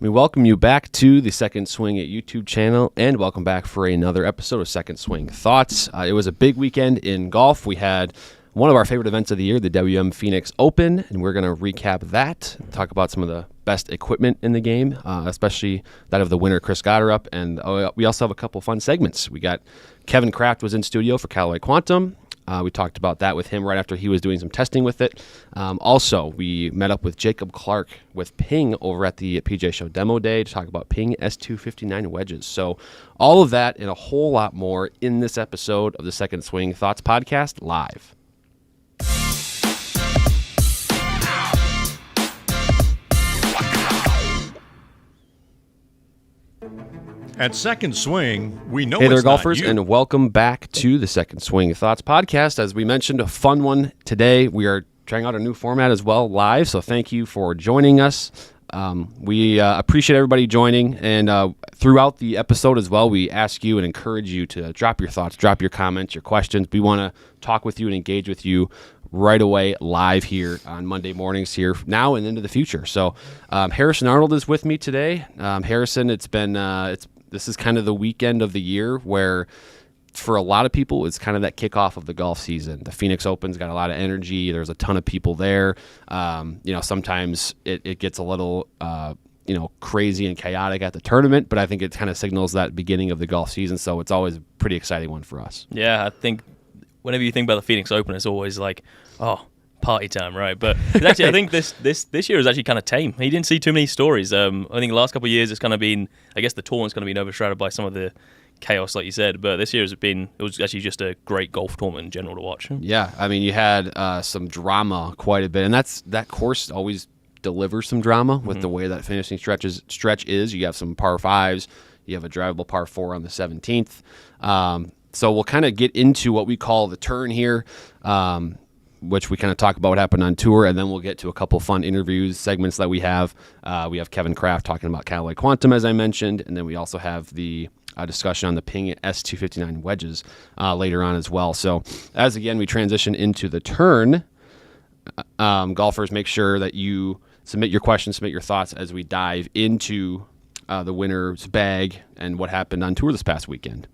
We welcome you back to the Second Swing at YouTube channel, and welcome back for another episode of Second Swing Thoughts. It was a big weekend in golf. We had one of our favorite events of the year, the WM Phoenix Open, and we're going to recap that, talk about some of the best equipment in the game, especially that of the winner, Chris Gotterup, and we also have a couple fun segments. We got Kevin Kraft was in studio for Callaway Quantum. We talked about that with him right after he was doing some testing with it. Also, we met up with Jacob Clarke with Ping over at the PGA Show Demo Day to talk about Ping S259 wedges. So all of that and a whole lot more in this episode of the Second Swing Thoughts Podcast live. At Second Swing, we know Hey there, it's golfers, not you. and welcome back to the Second Swing Thoughts Podcast. As we mentioned, a fun one today. We are trying out a new format as well, live, so thank you for joining us. We appreciate everybody joining, and throughout the episode as well, we ask you and encourage you to drop your thoughts, drop your comments, your questions. We want to talk with you and engage with you right away live here on Monday mornings here now and into the future. So Harrison Arnold is with me today. Harrison, it's been this is kind of the weekend of the year where for a lot of people it's kind of that kickoff of the golf season. The Phoenix Open's got a lot of energy. There's a ton of people there. Sometimes it gets a little crazy and chaotic at the tournament, but I think it kind of signals that beginning of the golf season, so it's always a pretty exciting one for us. Yeah, I think whenever you think about the Phoenix Open, it's always like, oh, party time, right? But actually, I think this year is actually kind of tame. You didn't see too many stories. I think the last couple of years it's kind of been, I guess the tournament's kind of been overshadowed by some of the chaos, like you said. But this year it was actually just a great golf tournament in general to watch. Yeah, I mean, you had some drama quite a bit, and that course always delivers some drama with the way that finishing stretch is. You have some par fives, you have a drivable par four on the 17th. So we'll kind of get into what we call the turn here, which we kind of talk about what happened on tour, and then we'll get to a couple fun interviews, segments that we have. We have Kevin Kraft talking about Callaway Quantum, as I mentioned, and then we also have the discussion on the Ping S259 wedges later on as well. So as, again, we transition into the turn, golfers, make sure that you submit your questions, submit your thoughts as we dive into the winner's bag and what happened on tour this past weekend.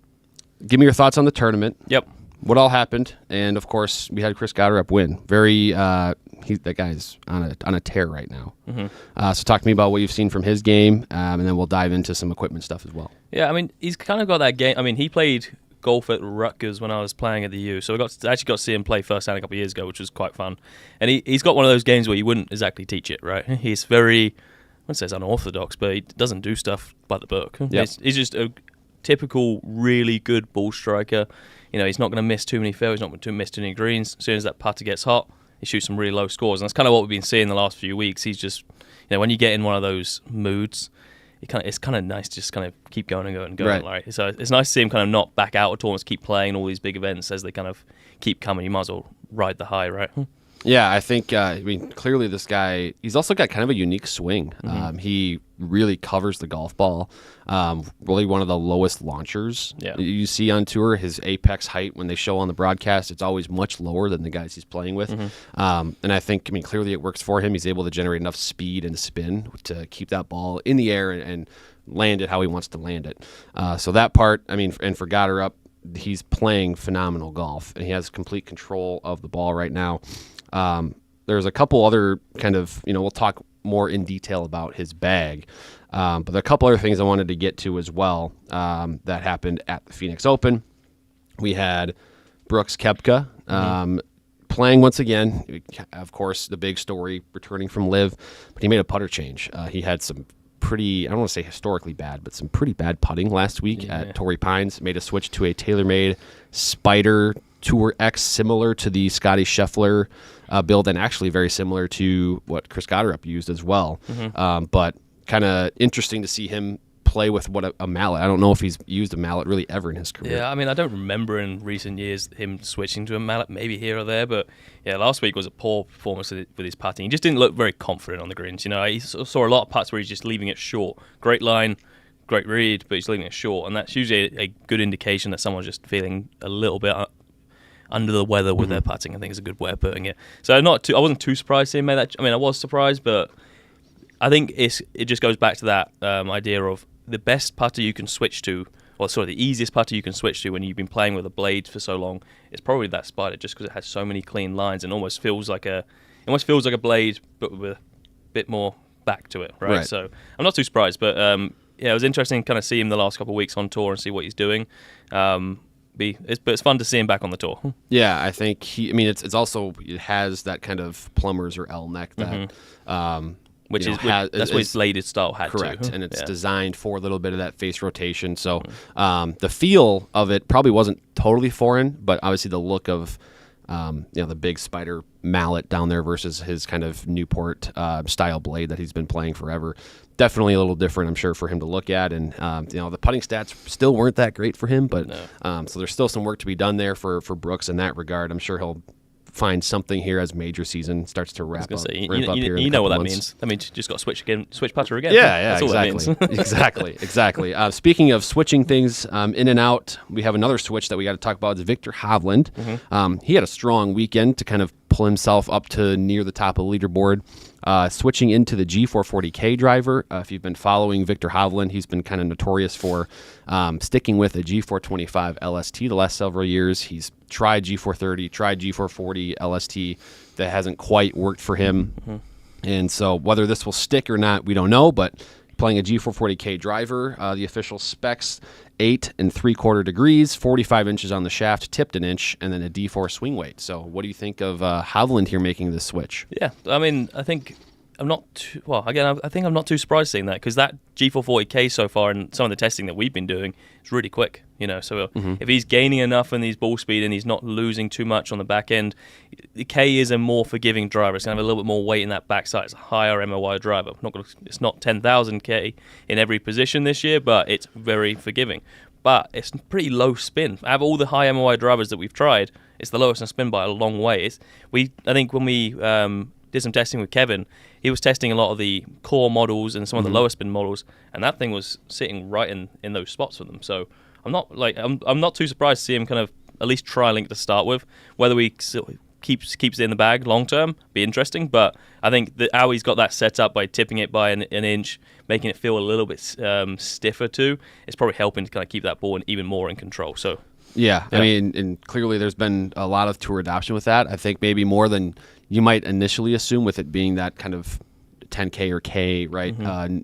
Give me your thoughts on the tournament. Yep. What all happened, and of course we had Chris Gotterup win. That guy's on a tear right now. So talk to me about what you've seen from his game, and then we'll dive into some equipment stuff as well. Yeah, I mean, he's kind of got that game. I mean, he played golf at Rutgers when I was playing at the U, so I actually got to see him play firsthand a couple of years ago, which was quite fun. And he's got one of those games where you wouldn't exactly teach it, right? He's very, I wouldn't say it's unorthodox, but he doesn't do stuff by the book. Yep. He's just a typical, really good ball striker. He's not going to miss too many fairways, not going to miss too many greens. As soon as that putter gets hot, he shoots some really low scores. And that's kind of what we've been seeing the last few weeks. He's just, when you get in one of those moods, it's kind of nice to just kind of keep going and going and going. Right. So it's nice to see him kind of not back out of tournaments, keep playing all these big events as they kind of keep coming. You might as well ride the high, right? Yeah, I think, clearly this guy, he's also got kind of a unique swing. He really covers the golf ball. Really one of the lowest launchers you see on tour. His apex height, when they show on the broadcast, it's always much lower than the guys he's playing with. And I think, clearly it works for him. He's able to generate enough speed and spin to keep that ball in the air and land it how he wants to land it. So that part, and for Gotterup, he's playing phenomenal golf, and he has complete control of the ball right now. There's a couple other kind of, we'll talk more in detail about his bag, but there are a couple other things I wanted to get to as well that happened at the Phoenix Open. We had Brooks Koepka playing once again. Of course, the big story, returning from LIV, but he made a putter change. He had some pretty, I don't want to say historically bad, but some pretty bad putting last week at Torrey Pines. Made a switch to a TaylorMade Spider Tour X, similar to the Scotty Scheffler build, and actually very similar to what Chris Gotterup used as well. But kind of interesting to see him play with a mallet. I don't know if he's used a mallet really ever in his career. Yeah, I don't remember in recent years him switching to a mallet, maybe here or there, but last week was a poor performance with his putting. He just didn't look very confident on the greens. I saw a lot of putts where he's just leaving it short. Great line, great read, but he's leaving it short, and that's usually a good indication that someone's just feeling a little bit under the weather with their putting. I think is a good way of putting it. So I wasn't too surprised to see him make that. I was surprised, but I think it just goes back to that idea of the best putter you can switch to, or sorry, the easiest putter you can switch to when you've been playing with a blade for so long is probably that Spider, just because it has so many clean lines and almost feels like a blade, but with a bit more back to it, right? So I'm not too surprised, but it was interesting to kind of see him the last couple of weeks on tour and see what he's doing. But it's fun to see him back on the tour. Yeah, I think it's also, it has that kind of plumber's or L neck that that's what his bladed style had. Correct, too. And it's designed for a little bit of that face rotation. So the feel of it probably wasn't totally foreign, but obviously the look of the big Spider mallet down there versus his kind of Newport style blade that he's been playing forever. Definitely a little different, I'm sure, for him to look at. And the putting stats still weren't that great for him, but so there's still some work to be done there for Brooks in that regard. I'm sure he'll find something here as major season starts to wrap up. You know what that means. That means you just got to switch putter again. Yeah, that's exactly. All that means. exactly. Speaking of switching things in and out, we have another switch that we got to talk about. It's Viktor Hovland. He had a strong weekend to kind of pull himself up to near the top of the leaderboard. Switching into the G440K driver. If you've been following Viktor Hovland, he's been kind of notorious for sticking with a G425 LST the last several years. He's tried G430, tried G440 LST. That hasn't quite worked for him. And so whether this will stick or not, we don't know, but playing a G440K driver, the official specs 8 3/4 degrees, 45 inches on the shaft, tipped an inch, and then a D4 swing weight. So what do you think of Hovland here making this switch? Yeah, I mean, I think I'm not too, I think I'm not too surprised seeing that, because that G440K so far and some of the testing that we've been doing is really quick. So if he's gaining enough in his ball speed and he's not losing too much on the back end, the K is a more forgiving driver. It's going to have a little bit more weight in that backside. It's a higher MOI driver. It's not 10,000 K in every position this year, but it's very forgiving. But it's pretty low spin. Out of all the high MOI drivers that we've tried, it's the lowest in spin by a long way. I think when we did some testing with Kevin, he was testing a lot of the core models and some of the lower spin models, and that thing was sitting right in those spots for them. So I'm not too surprised to see him kind of at least trialing it to start with. Whether he keeps it in the bag long term, be interesting. But I think that how he's got that set up by tipping it by an inch, making it feel a little bit stiffer too, is probably helping to kind of keep that ball even more in control. So yeah, I mean, and clearly there's been a lot of tour adoption with that. I think maybe more than you might initially assume, with it being that kind of 10K or K, right,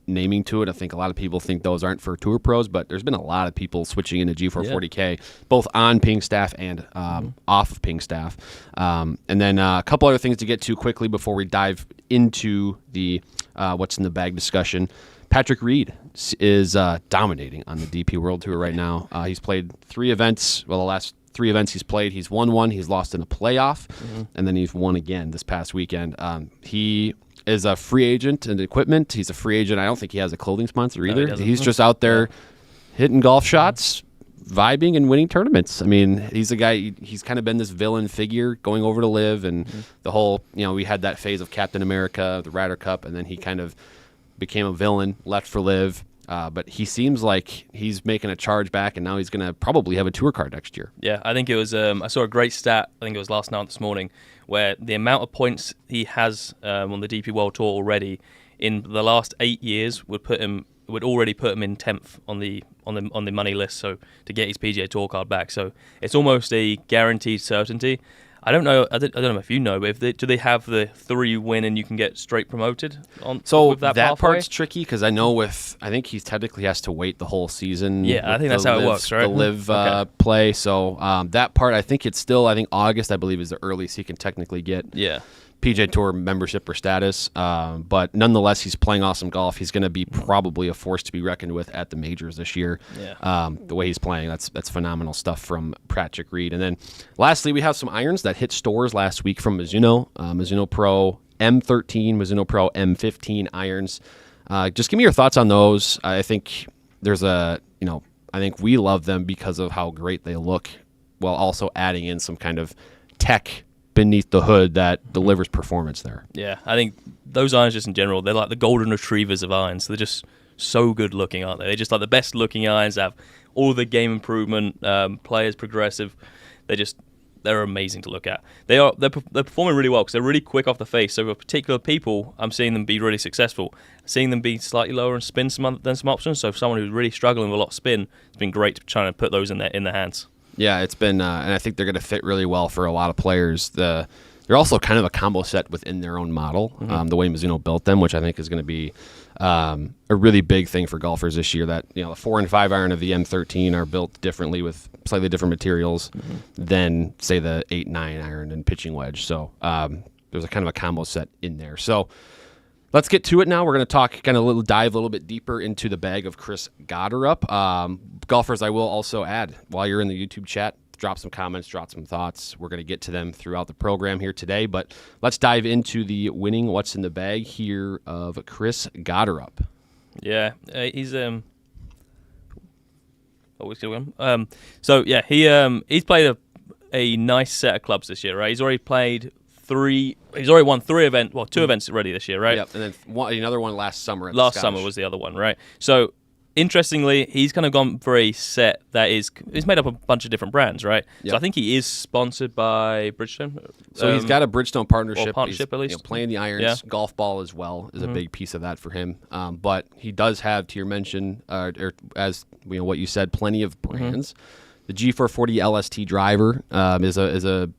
naming to it. I think a lot of people think those aren't for tour pros, but there's been a lot of people switching into G440K, both on ping staff and off of ping staff. And then a couple other things to get to quickly before we dive into the what's in the bag discussion. Patrick Reed is dominating on the DP World Tour right now. He's played 3 events. Well, the last 3 events he's played, he's won one, he's lost in a playoff, and then he's won again this past weekend. He is a free agent in equipment. He's a free agent. I don't think he has a clothing sponsor either. No, he's just out there hitting golf shots, vibing, and winning tournaments. I mean, he's a guy, he's kind of been this villain figure going over to LIV, and the whole, we had that phase of Captain America, the Ryder Cup, and then he kind of became a villain, left for LIV. But he seems like he's making a charge back, and now he's going to probably have a tour card next year. Yeah, I think it was. I saw a great stat. I think it was last night, this morning, where the amount of points he has on the DP World Tour already in the last 8 years would already put him in 10th on the money list. So to get his PGA Tour card back, so it's almost a guaranteed certainty. I don't know. I don't know if you know, but do they have the 3 win and you can get straight promoted on? So with that part's tricky, because I know I think he technically has to wait the whole season. Yeah, I think that's how it works, right? The LIV play. So that part, I think it's still. I think August, I believe, is the earliest he can technically get. Yeah. PGA Tour membership or status, but nonetheless, he's playing awesome golf. He's going to be probably a force to be reckoned with at the majors this year. Yeah. The way he's playing, that's phenomenal stuff from Patrick Reed. And then lastly, we have some irons that hit stores last week from Mizuno. Mizuno Pro M13, Mizuno Pro M15 irons. Just give me your thoughts on those. I think I think we love them because of how great they look, while also adding in some kind of tech beneath the hood that delivers performance there. Yeah, I think those irons just in general, they're like the golden retrievers of irons. They're just so good looking, aren't they? They're just like the best looking irons, have all the game improvement, players progressive. They're just they're amazing to look at. They're performing really well because they're really quick off the face. So for particular people, I'm seeing them be really successful. Seeing them be slightly lower in spin than some options. So for someone who's really struggling with a lot of spin, it's been great trying to put those in their hands. Yeah, it's been, and I think they're going to fit really well for a lot of players. They're also kind of a combo set within their own model, the way Mizuno built them, which I think is going to be a really big thing for golfers this year. That the 4 and 5 iron of the M13 are built differently with slightly different materials than say the 8 9 iron and pitching wedge. So there's a kind of a combo set in there. So let's get to it now. We're going to talk dive a little bit deeper into the bag of Chris Gotterup. Golfers, I will also add, while you're in the YouTube chat, drop some comments, drop some thoughts. We're going to get to them throughout the program here today, but let's dive into the winning what's in the bag here of Chris Gotterup. Yeah, he's always good one. So yeah, he's played a nice set of clubs this year, right? He's already played He's already won 2 events already this year, right? Yep, and then another one last summer. Last summer was the other one, right? So interestingly, he's kind of gone for a set that is made up of a bunch of different brands, right? Yep. So I think he is sponsored by Bridgestone. So he's got a Bridgestone partnership. He's, at least. Playing the irons, Yeah. golf ball as well is a big piece of that for him. But he does have, to your mention, or as what you said, plenty of brands. The G440 LST driver is a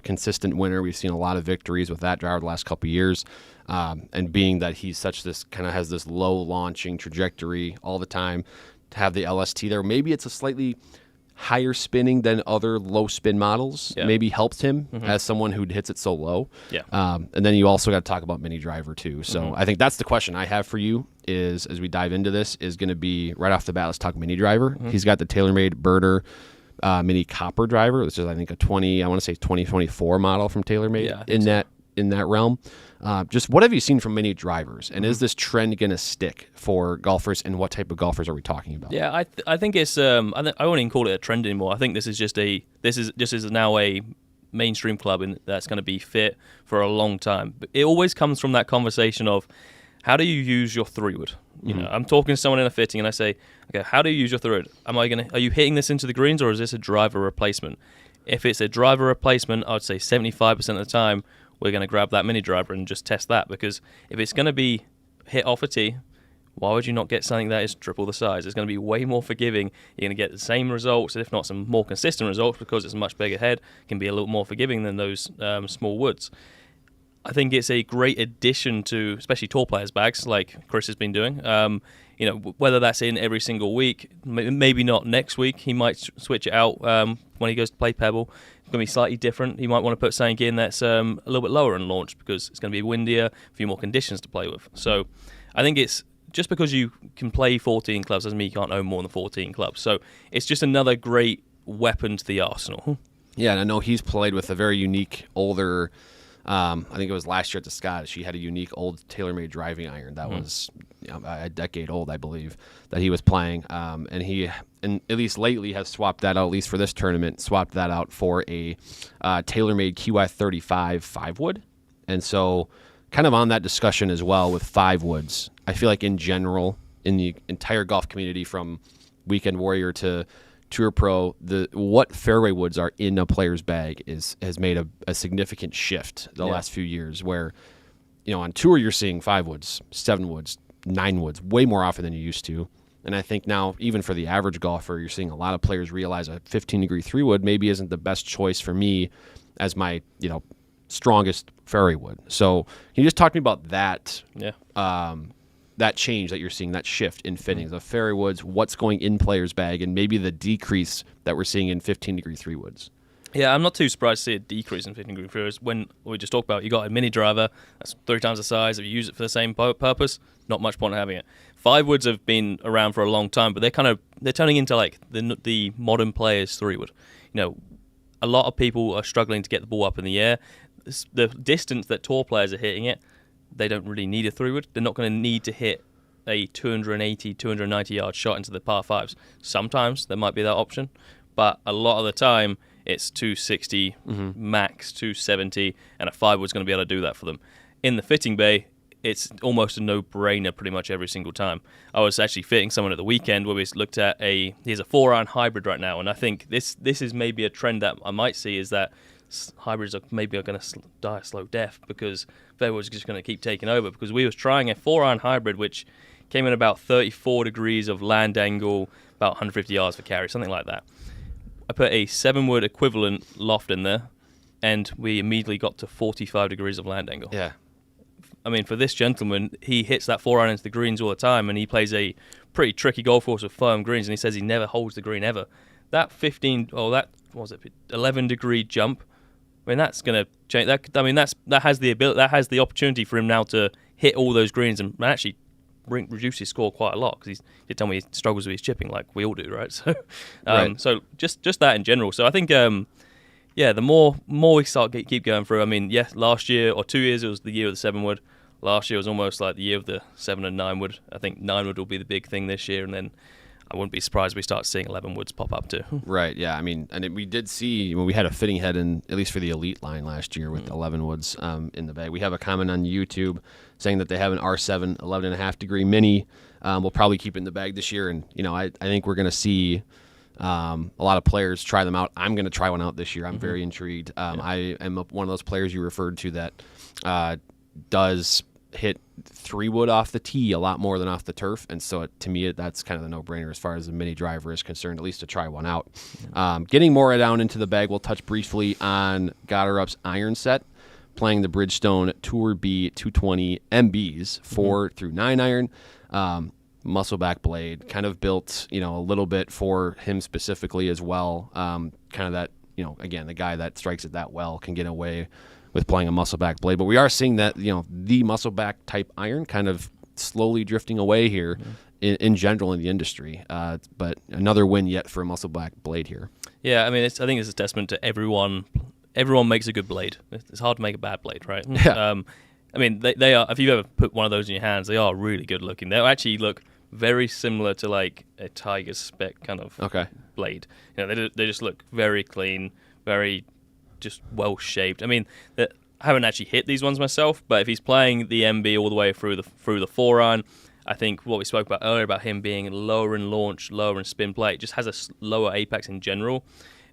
consistent winner. We've seen a lot of victories with that driver the last couple of years. And being that he's has this low launching trajectory all the time, to have the LST there, maybe it's a slightly higher spinning than other low spin models. Yeah. Maybe helps him as someone who hits it so low. Yeah. And then you also got to talk about mini driver too. So I think that's the question I have for you is, as we dive into this, is going to be right off the bat. Let's talk mini driver. He's got the TaylorMade Burner mini copper driver, which is I think a 2024 model from TaylorMade in that realm. Just what have you seen from mini drivers, and is this trend going to stick for golfers, and what type of golfers are we talking about? Yeah, I think it's I won't even call it a trend anymore. I think this is now a mainstream club that's going to be fit for a long time. But it always comes from that conversation of how do you use your 3-wood? I'm talking to someone in a fitting and I say, okay, how do you use your 3-wood? Are you hitting this into the greens, or is this a driver replacement? If it's a driver replacement, I would say 75% of the time we're going to grab that mini driver and just test that, because if it's going to be hit off a tee, why would you not get something that is triple the size? It's going to be way more forgiving. You're going to get the same results, if not some more consistent results, because it's a much bigger head. It can be a little more forgiving than those small woods. I think it's a great addition to especially tall players' bags, like Chris has been doing. Whether that's in every single week, maybe not next week. He might switch it out when he goes to play Pebble. It's going to be slightly different. He might want to put something in that's a little bit lower in launch, because it's going to be windier, a few more conditions to play with. So I think it's just because you can play 14 clubs doesn't mean you can't own more than 14 clubs. So it's just another great weapon to the arsenal. Yeah, and I know he's played with a very unique older. I think it was last year at the Scottish. He had a unique old TaylorMade driving iron that was a decade old, I believe, that he was playing. And at least lately has swapped that out, at least for this tournament, swapped that out for a TaylorMade QI35 5-wood. And so kind of on that discussion as well with 5-woods, I feel like in general, in the entire golf community, from Weekend Warrior to Tour Pro, what fairway woods are in a player's bag has made a significant shift the last few years, where on tour you're seeing 5 woods, 7 woods, 9 woods way more often than you used to. And I think now, even for the average golfer, you're seeing a lot of players realize a 15-degree 3-wood maybe isn't the best choice for me as my strongest fairway wood. So can you just talk to me about that? That change that you're seeing, that shift in fittings of fairway woods, what's going in players' bag, and maybe the decrease that we're seeing in 15-degree 3-woods. Yeah, I'm not too surprised to see a decrease in 15-degree 3-woods. When we just talked about, you got a mini driver that's 3 times the size. If you use it for the same purpose, not much point in having it. 5-woods have been around for a long time, but they're turning into like the modern players' 3-wood. A lot of people are struggling to get the ball up in the air. The distance that tour players are hitting it, they don't really need a 3-wood. They're not going to need to hit a 280, 290-yard shot into the par 5s. Sometimes there might be that option, but a lot of the time it's 260, max 270, and a 5-wood's going to be able to do that for them. In the fitting bay, it's almost a no-brainer pretty much every single time. I was actually fitting someone at the weekend where we looked at he's a 4-iron hybrid right now, and I think this is maybe a trend that I might see, is that hybrids are going to die a slow death because fairways are just going to keep taking over, because we was trying a 4-iron hybrid which came in about 34 degrees of land angle, about 150 yards for carry, something like that. I put a 7-wood equivalent loft in there, and we immediately got to 45 degrees of land angle. Yeah. I mean, for this gentleman, he hits that 4-iron into the greens all the time, and he plays a pretty tricky golf course with firm greens, and he says he never holds the green ever. That 11-degree jump, I mean, that's going to change. That has the ability, that has the opportunity for him now to hit all those greens and actually reduce his score quite a lot, because he told me he struggles with his chipping like we all do, right? So, so just that in general. So I think, the more we keep going through. I mean, last year or 2 years it was the year of the 7-wood. Last year was almost like the year of the 7 and 9-wood. I think 9-wood will be the big thing this year, and then I wouldn't be surprised if we start seeing 11-woods pop up too. Right, yeah. I mean, and we did see when we had a fitting head in, at least for the elite line last year, with 11-woods in the bag. We have a comment on YouTube saying that they have an R7 11.5-degree mini. We'll probably keep it in the bag this year, and I think we're going to see a lot of players try them out. I'm going to try one out this year. I'm very intrigued. I am one of those players you referred to that does hit 3-wood off the tee a lot more than off the turf, and so to me that's kind of the no-brainer as far as the mini driver is concerned, at least to try one out. Getting more down into the bag, we'll touch briefly on Gotterup's iron set, playing the Bridgestone Tour B 220 MBs 4 through 9 iron. Muscleback blade, kind of built a little bit for him specifically as well. Kind of that, again, the guy that strikes it that well can get away with playing a muscleback blade. But we are seeing that, the muscleback type iron kind of slowly drifting away here in general in the industry. But another win yet for a muscleback blade here. Yeah, I mean, I think it's a testament to everyone. Everyone makes a good blade. It's hard to make a bad blade, right? Yeah. I mean, they are. If you've ever put one of those in your hands, they are really good looking. They actually look very similar to like a Tiger spec kind of blade. They just look very clean, very just well shaped. I mean, I haven't actually hit these ones myself, but if he's playing the MB all the way through the 4-iron, I think what we spoke about earlier about him being lower in launch, lower in spin play, just has a lower apex in general.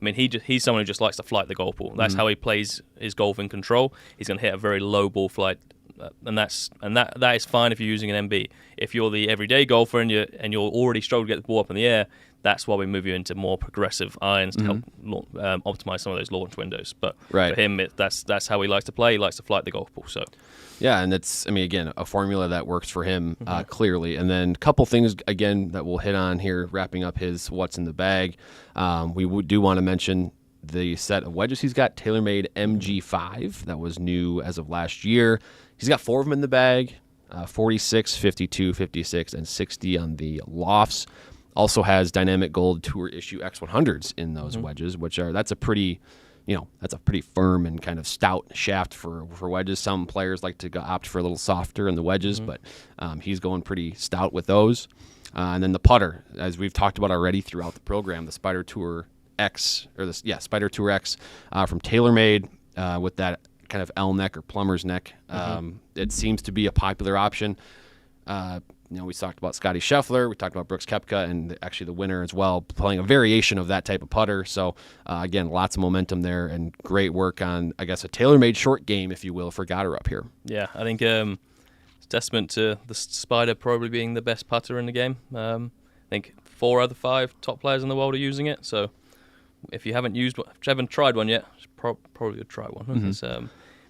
I mean, he's someone who just likes to flight the golf ball. That's how he plays his golf in control. He's going to hit a very low ball flight, and that is fine if you're using an MB. If you're the everyday golfer and you're already struggling to get the ball up in the air, that's why we move you into more progressive irons to help optimize some of those launch windows. But for him, that's how he likes to play. He likes to flight the golf ball. So. Yeah, and it's, again, a formula that works for him clearly. And then a couple things, again, that we'll hit on here, wrapping up his what's in the bag. We do want to mention the set of wedges he's got, TaylorMade MG5. That was new as of last year. He's got 4 of them in the bag, 46, 52, 56, and 60 on the lofts. Also has Dynamic Gold Tour Issue X100s in those wedges, that's a pretty firm and kind of stout shaft for wedges. Some players like to opt for a little softer in the wedges, but he's going pretty stout with those. And then the putter, as we've talked about already throughout the program, the Spider Tour X, Spider Tour X from TaylorMade with that kind of L neck or plumber's neck. It seems to be a popular option. We talked about Scotty Scheffler, we talked about Brooks Koepka, and actually the winner as well, playing a variation of that type of putter. So, again, lots of momentum there and great work on, I guess, a TaylorMade short game, if you will, for Gotterup here. Yeah, I think it's testament to the Spider probably being the best putter in the game. I think 4 out of the 5 top players in the world are using it. So, if you haven't tried one yet, probably would try one.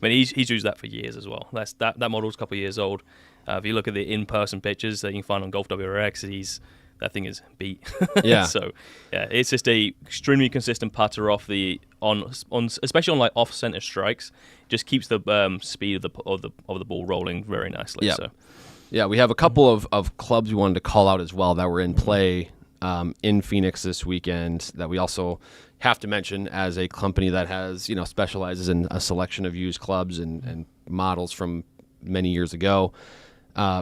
He's used that for years as well. That model's a couple of years old. If you look at the in-person pictures that you can find on Golf WRX, that thing is beat. Yeah. So, it's just a extremely consistent putter especially on like off-center strikes. Just keeps the speed of the ball rolling very nicely. Yeah. So. Yeah, we have a couple of clubs we wanted to call out as well that were in play in Phoenix this weekend that we also have to mention as a company that has specializes in a selection of used clubs and models from many years ago.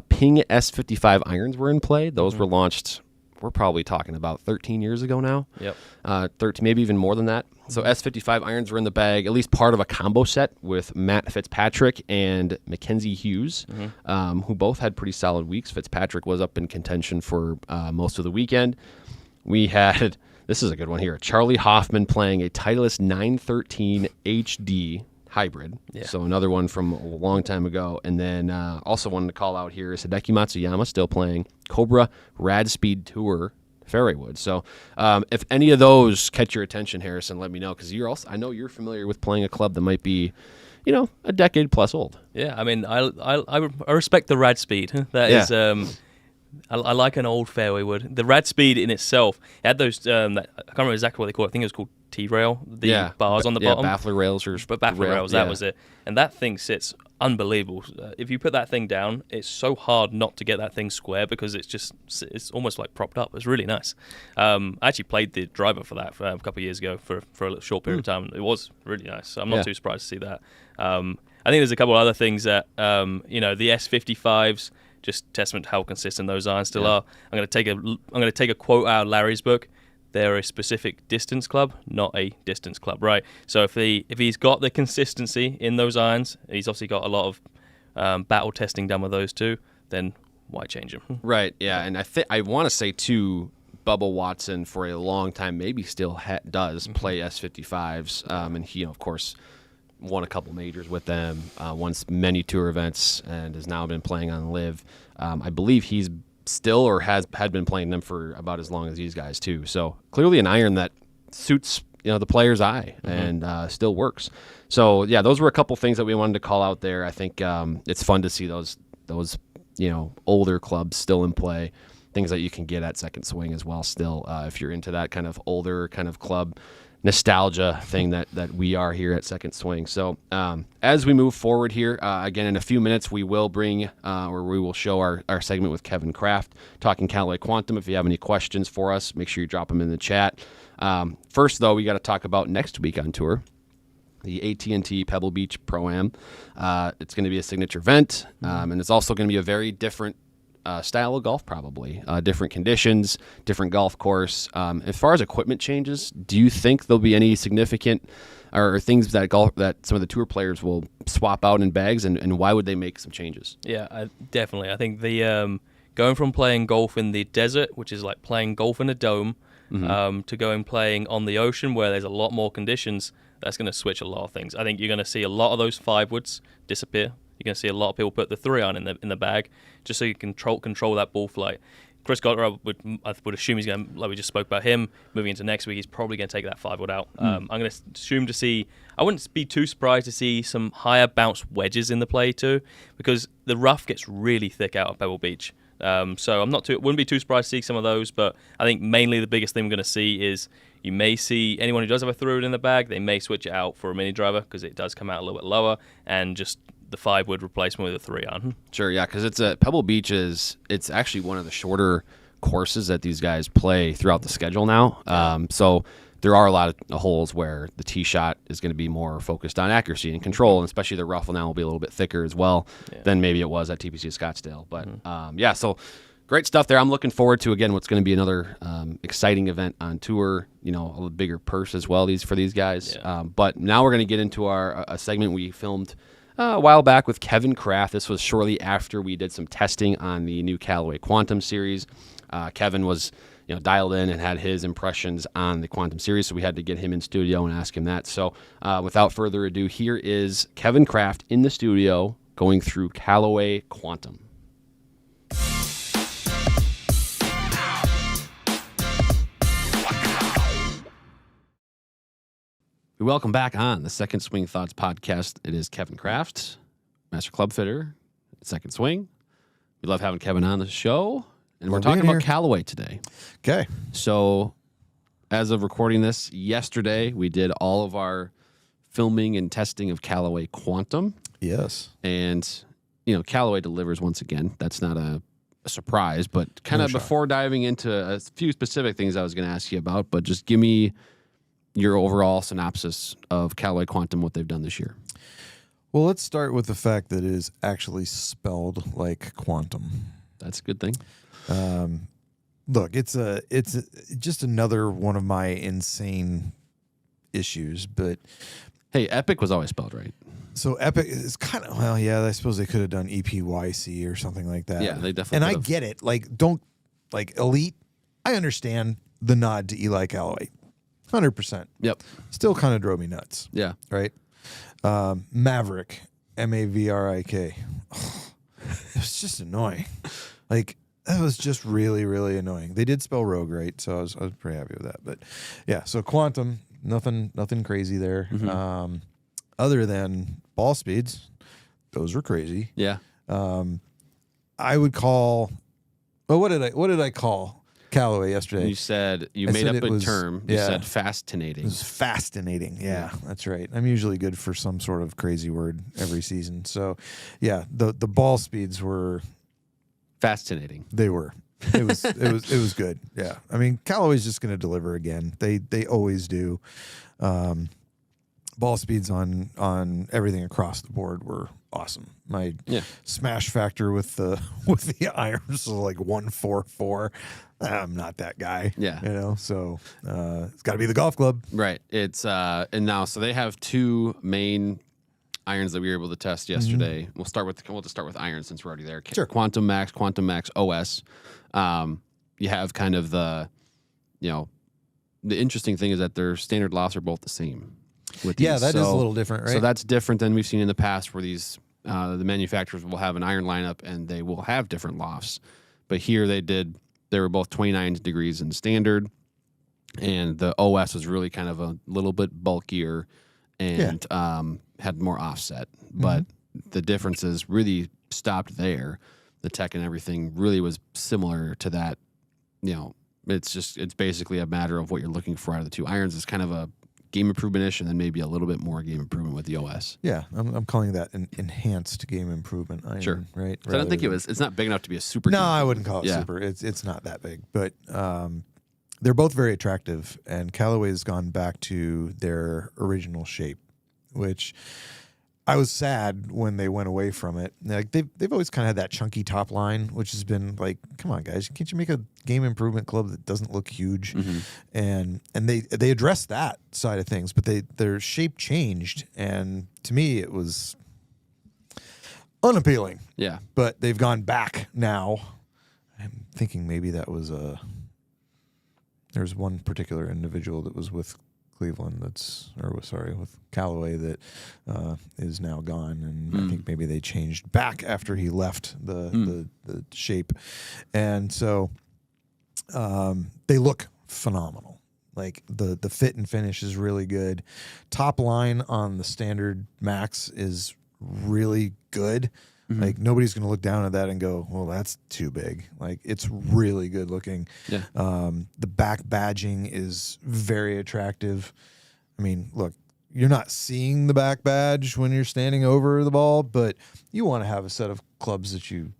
Ping S55 irons were in play. Those were launched we're probably talking about 13 years ago now. Yep. 13, maybe even more than that. So S55 irons were in the bag, at least part of a combo set with Matt Fitzpatrick and Mackenzie Hughes, who both had pretty solid weeks. Fitzpatrick was up in contention for most of the weekend. We had, this is a good one here, Charlie Hoffman playing a Titleist 913 HD hybrid. Yeah. So another one from a long time ago. And then also wanted to call out here is Hideki Matsuyama still playing Cobra Rad Speed Tour fairway wood. So if any of those catch your attention, Harrison, let me know, because I know you're familiar with playing a club that might be, a decade plus old. Yeah, I mean, I respect the Rad Speed. That is, I like an old fairway wood. The Rad Speed in itself, it had those, I can't remember exactly what they call it. I think it was called T-rail, the bars on the bottom. Baffler rails. Baffler rails, that was it. And that thing sits unbelievable. If you put that thing down, it's so hard not to get that thing square because it's almost like propped up. It's really nice. I actually played the driver for that a couple of years ago for a little short period of time. It was really nice. So I'm not too surprised to see that. I think there's a couple of other things that, the S55s, just testament to how consistent those irons still are. I'm going to take a quote out of Larry's book. They're a specific distance club, not a distance club, right? So if he's got the consistency in those irons, he's obviously got a lot of battle testing done with those too, then why change them? Right, yeah. And I want to say, too, Bubba Watson for a long time maybe still does play S55s. And he, of course, won a couple majors with them, won many tour events, and has now been playing on Live. I believe he's still or had been playing them for about as long as these guys too. So clearly an iron that suits the player's eye and still works. So yeah, those were a couple things that we wanted to call out there. I think it's fun to see those older clubs still in play, things that you can get at Second Swing as well still if you're into that kind of older kind of club nostalgia thing that we are here at Second Swing. So as we move forward here, again, in a few minutes, we will bring or we will show our segment with Kevin Kraft talking Callaway Quantum. If you have any questions for us, make sure you drop them in the chat. First, though, we got to talk about next week on tour, the AT&T Pebble Beach Pro-Am. It's going to be a signature event, and it's also going to be a very different style of golf, probably different conditions, different golf course. As far as equipment changes, do you think there'll be any significant or things that some of the tour players will swap out in bags, and why would they make some changes? Yeah, definitely. I think the going from playing golf in the desert, which is like playing golf in a dome, to going playing on the ocean where there's a lot more conditions, that's going to switch a lot of things. I think you're going to see a lot of those 5-woods disappear. You're going to see a lot of people put the 3-iron in the bag just so you can control that ball flight. Chris Goddard, I would assume he's going to, like we just spoke about him, moving into next week, he's probably going to take that 5-wood out. I'm going to assume to see, I wouldn't be too surprised to see some higher bounce wedges in the play too, because the rough gets really thick out of Pebble Beach. So wouldn't be too surprised to see some of those, but I think mainly the biggest thing we're going to see is you may see anyone who does have a 3-wood in the bag, they may switch it out for a mini driver because it does come out a little bit lower, and just the 5-wood replacement with a 3-iron. Sure, yeah, because Pebble Beach it's actually one of the shorter courses that these guys play throughout the schedule now. So there are a lot of holes where the tee shot is going to be more focused on accuracy and control, and especially the rough now will be a little bit thicker as well than maybe it was at TPC Scottsdale. But so great stuff there. I'm looking forward to, again, what's going to be another exciting event on tour, a bigger purse as well for these guys. Yeah. But now we're going to get into a segment we filmed a while back with Kevin Kraft. This was shortly after we did some testing on the new Callaway Quantum series. Kevin was dialed in and had his impressions on the Quantum series, so we had to get him in studio and ask him that. So without further ado, here is Kevin Kraft in the studio going through Callaway Quantum. Welcome back on the Second Swing Thoughts podcast. It is Kevin Kraft, Master Club Fitter at Second Swing. We love having Kevin on the show, and we're talking about Callaway today. Okay. So as of recording this, yesterday we did all of our filming and testing of Callaway Quantum. Yes. And, Callaway delivers once again. That's not a surprise, but kind of before diving into a few specific things I was going to ask you about, but just give me your overall synopsis of Callaway Quantum, what they've done this year. Well, let's start with the fact that it is actually spelled like quantum. That's a good thing. look, it's just another one of my insane issues. But hey, Epic was always spelled right. so Epic is kind of, well, yeah, I suppose they could have done EPYC or something like that. Yeah, they definitely And I could've. get it. Like, don't, like, Elite, I understand the nod to Eli Callaway. 100%. Yep. Still kind of drove me nuts. Yeah. Right? Maverick, Mavrik. It was just annoying. Like, that was just really, really annoying. They did spell Rogue right, so I was pretty happy with that. But yeah, so Quantum, nothing crazy there. Mm-hmm. Other than ball speeds, those were crazy. Yeah. I would call. Well, what did I call Callaway yesterday? You said you I made said up it a was- term. You yeah. said It fascinating. was fascinating. Yeah, that's right. I'm usually good for some sort of crazy word every season. So, yeah, the ball speeds were. Fascinating. They were. It was good. Yeah. I mean, Callaway's just going to deliver again. They always do. Ball speeds on everything across the board were awesome. My smash factor with the irons was like 144. I'm not that guy. Yeah. You know, so it's got to be the golf club. Right. It's and now so they have two main irons that we were able to test yesterday. We'll just start with irons since we're already there. Sure. Quantum Max OS. You have kind of the interesting thing is that their standard lofts are both the same. With Yeah, these. that is a little different, right? So that's different than we've seen in the past, where these the manufacturers will have an iron lineup and they will have different lofts. But here they were both 29 degrees in standard, and the OS was really kind of a little bit bulkier and had more offset. But the differences really stopped there. The tech and everything really was similar to that. It's basically a matter of what you're looking for out of the two irons. It's kind of a game improvement-ish, and then maybe a little bit more game improvement with the OS. Yeah, I'm calling that an enhanced game improvement iron. Sure. Right. So I don't think it's not big enough to be a super. No, game I wouldn't call it Yeah. super. It's not that big, but they're both very attractive. And Callaway's gone back to their original shape, which I was sad when they went away from it. Like they've always kind of had that chunky top line, which has been like, come on, guys, can't you make a game improvement club that doesn't look huge? And they addressed that side of things, but their shape changed, and to me it was unappealing. Yeah. But they've gone back now. I'm thinking maybe that was there's one particular individual that was with Cleveland with Callaway that is now gone, and I think maybe they changed back after he left the shape, and so they look phenomenal. Like the fit and finish is really good. Top line on the standard Max is really good. Like nobody's going to look down at that and go, well, that's too big. Like it's really good looking. Yeah. The back badging is very attractive. I mean, look, you're not seeing the back badge when you're standing over the ball, but you want to have a set of clubs that you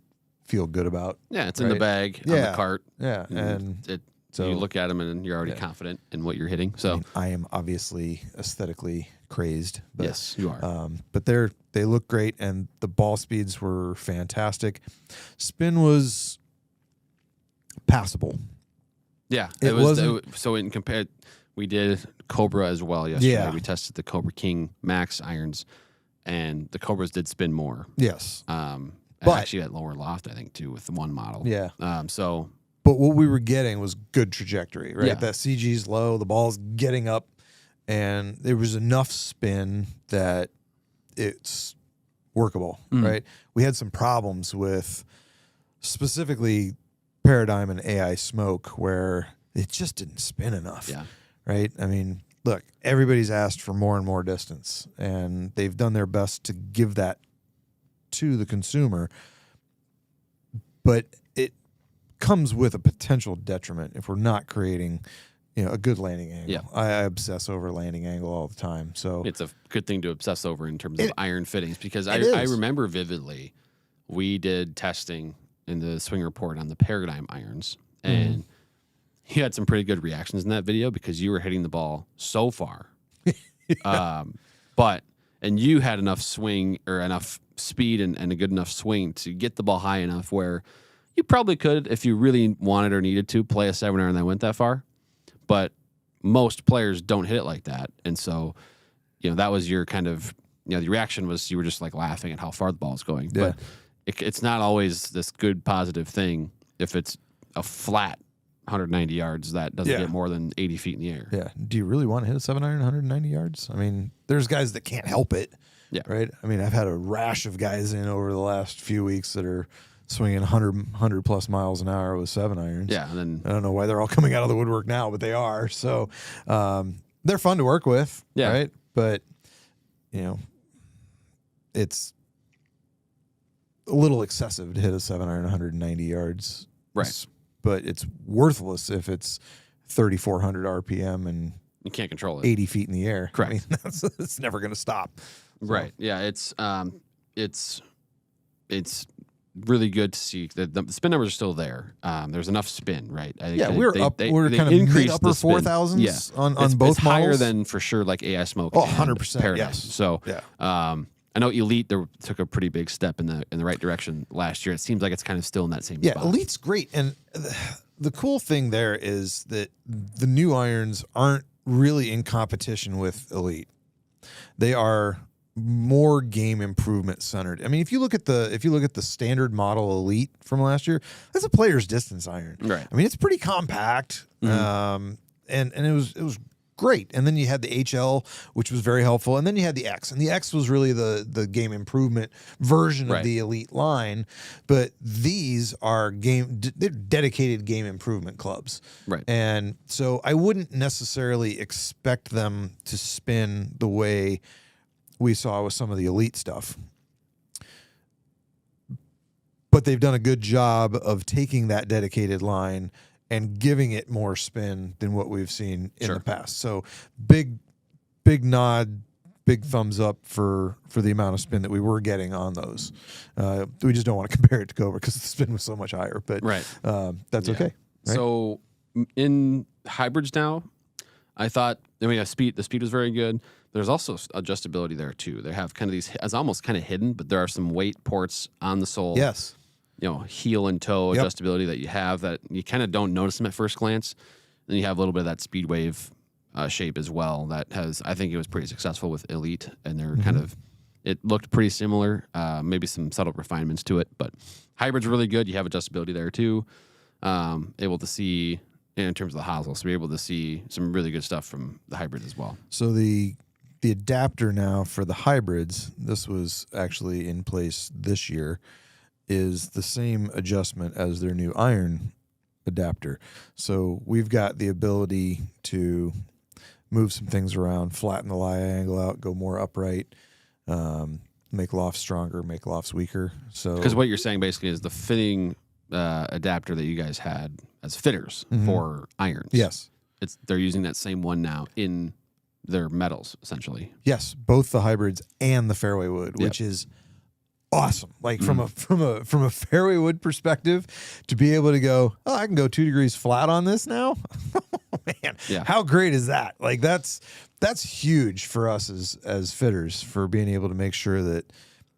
feel good about. Yeah, it's in the right? bag on the cart. Yeah, and you look at them and you're already confident in what you're hitting. So I mean, I am obviously aesthetically crazed. But, yes, you are. But they look great, and the ball speeds were fantastic. Spin was passable. Yeah, It wasn't- so in compared, we did Cobra as well yesterday. Yeah. We tested the Cobra King Max irons, and the Cobras did spin more. Yes. And But- actually at lower loft, I think, too, with the one model. Yeah. So But what we were getting was good trajectory, right? Yeah. That CG's low, the ball's getting up, and there was enough spin that it's workable, right? We had some problems with specifically Paradigm and AI Smoke where it just didn't spin enough, yeah, right? I mean, look, everybody's asked for more and more distance, and they've done their best to give that to the consumer, but it comes with a potential detriment if we're not creating, a good landing angle. Yeah. I obsess over landing angle all the time. So it's a good thing to obsess over in terms of iron fittings, because I is. remember vividly we did testing in the swing report on the Paradigm irons, and you had some pretty good reactions in that video because you were hitting the ball so far. And you had enough swing or enough speed and a good enough swing to get the ball high enough where You probably could, if you really wanted or needed to, play a 7-iron that went that far. But most players don't hit it like that. And so, that was your kind of, the reaction was you were just like laughing at how far the ball is going. Yeah. But it's not always this good, positive thing if it's a flat 190 yards that doesn't get more than 80 feet in the air. Yeah. Do you really want to hit a 7-iron 190 yards? I mean, there's guys that can't help it. Yeah. Right? I mean, I've had a rash of guys in over the last few weeks that are swinging 100 plus miles an hour with 7-irons. Yeah. And then I don't know why they're all coming out of the woodwork now, but they are. So they're fun to work with. Yeah. Right? But, it's a little excessive to hit a 7-iron 190 yards. Right. But it's worthless if it's 3,400 RPM and you can't control it. 80 feet in the air. Correct. I mean, it's never going to stop. So. Right. Yeah. It's really good to see that the spin numbers are still there. There's enough spin, right? I think we're kind of mid upper 4,000s on both it's higher models. than for sure like AI Smoke. Oh, and 100%. Paradise. Yes. So yeah. I know Elite took a pretty big step in the right direction last year. It seems like it's kind of still in that same spot. Yeah, Elite's great. And the cool thing there is that the new irons aren't really in competition with Elite. They are more game improvement centered. I mean, if you look at the standard model Elite from last year, that's a player's distance iron. Right. I mean, it's pretty compact. Mm-hmm. And it was great. And then you had the HL, which was very helpful. And then you had the X. And the X was really the game improvement version of the Elite line. But these are they're dedicated game improvement clubs. Right. And so I wouldn't necessarily expect them to spin the way we saw with some of the Elite stuff. But they've done a good job of taking that dedicated line and giving it more spin than what we've seen in the past. So big nod, big thumbs up for the amount of spin that we were getting on those. We just don't want to compare it to Cobra because the spin was so much higher, but that's okay. Right? So in hybrids now, I thought, the speed was very good. There's also adjustability there too. They have kind of these, it's almost kind of hidden, but there are some weight ports on the sole. Yes. Heel and toe adjustability that you have that you kind of don't notice them at first glance. Then you have a little bit of that speed wave shape as well. That has, I think it was pretty successful with Elite, and they're kind of, it looked pretty similar. Maybe some subtle refinements to it, but hybrid's really good. You have adjustability there too. Able to see in terms of the hosel, so we're able to see some really good stuff from the hybrid as well. So the adapter now for the hybrids, this was actually in place this year, is the same adjustment as their new iron adapter. So we've got the ability to move some things around, flatten the lie angle out, go more upright, make lofts stronger, make lofts weaker. So because what you're saying basically is the fitting adapter that you guys had as fitters for irons. Yes. They're using that same one now in their metals, essentially. Yes, both the hybrids and the fairway wood, which is awesome. Like from a fairway wood perspective, to be able to go, oh, I can go 2 degrees flat on this now. Man, how great is that? Like that's huge for us as fitters, for being able to make sure that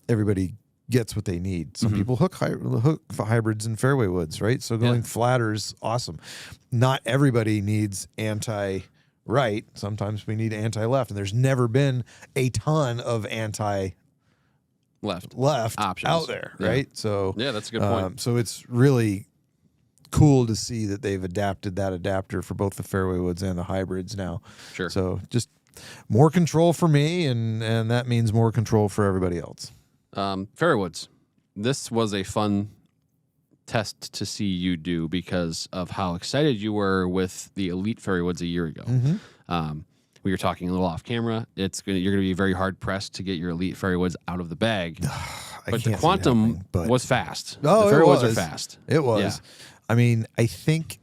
everybody gets what they need. Some people hook hybrids and fairway woods, right? So going flatter is awesome. Not everybody needs anti-right. Sometimes we need anti-left, and there's never been a ton of anti-left options out there, right? So that's a good point. So it's really cool to see that they've adapted that adapter for both the fairway woods and the hybrids now. Sure. So just more control for me, and that means more control for everybody else. Fairway woods. This was a fun test to see you do because of how excited you were with the Elite fairway woods a year ago. We were talking a little off camera. You're going to be very hard pressed to get your Elite fairway woods out of the bag. But the Quantum was fast. Oh, the fairway woods are fast. It was. Yeah. I mean, I think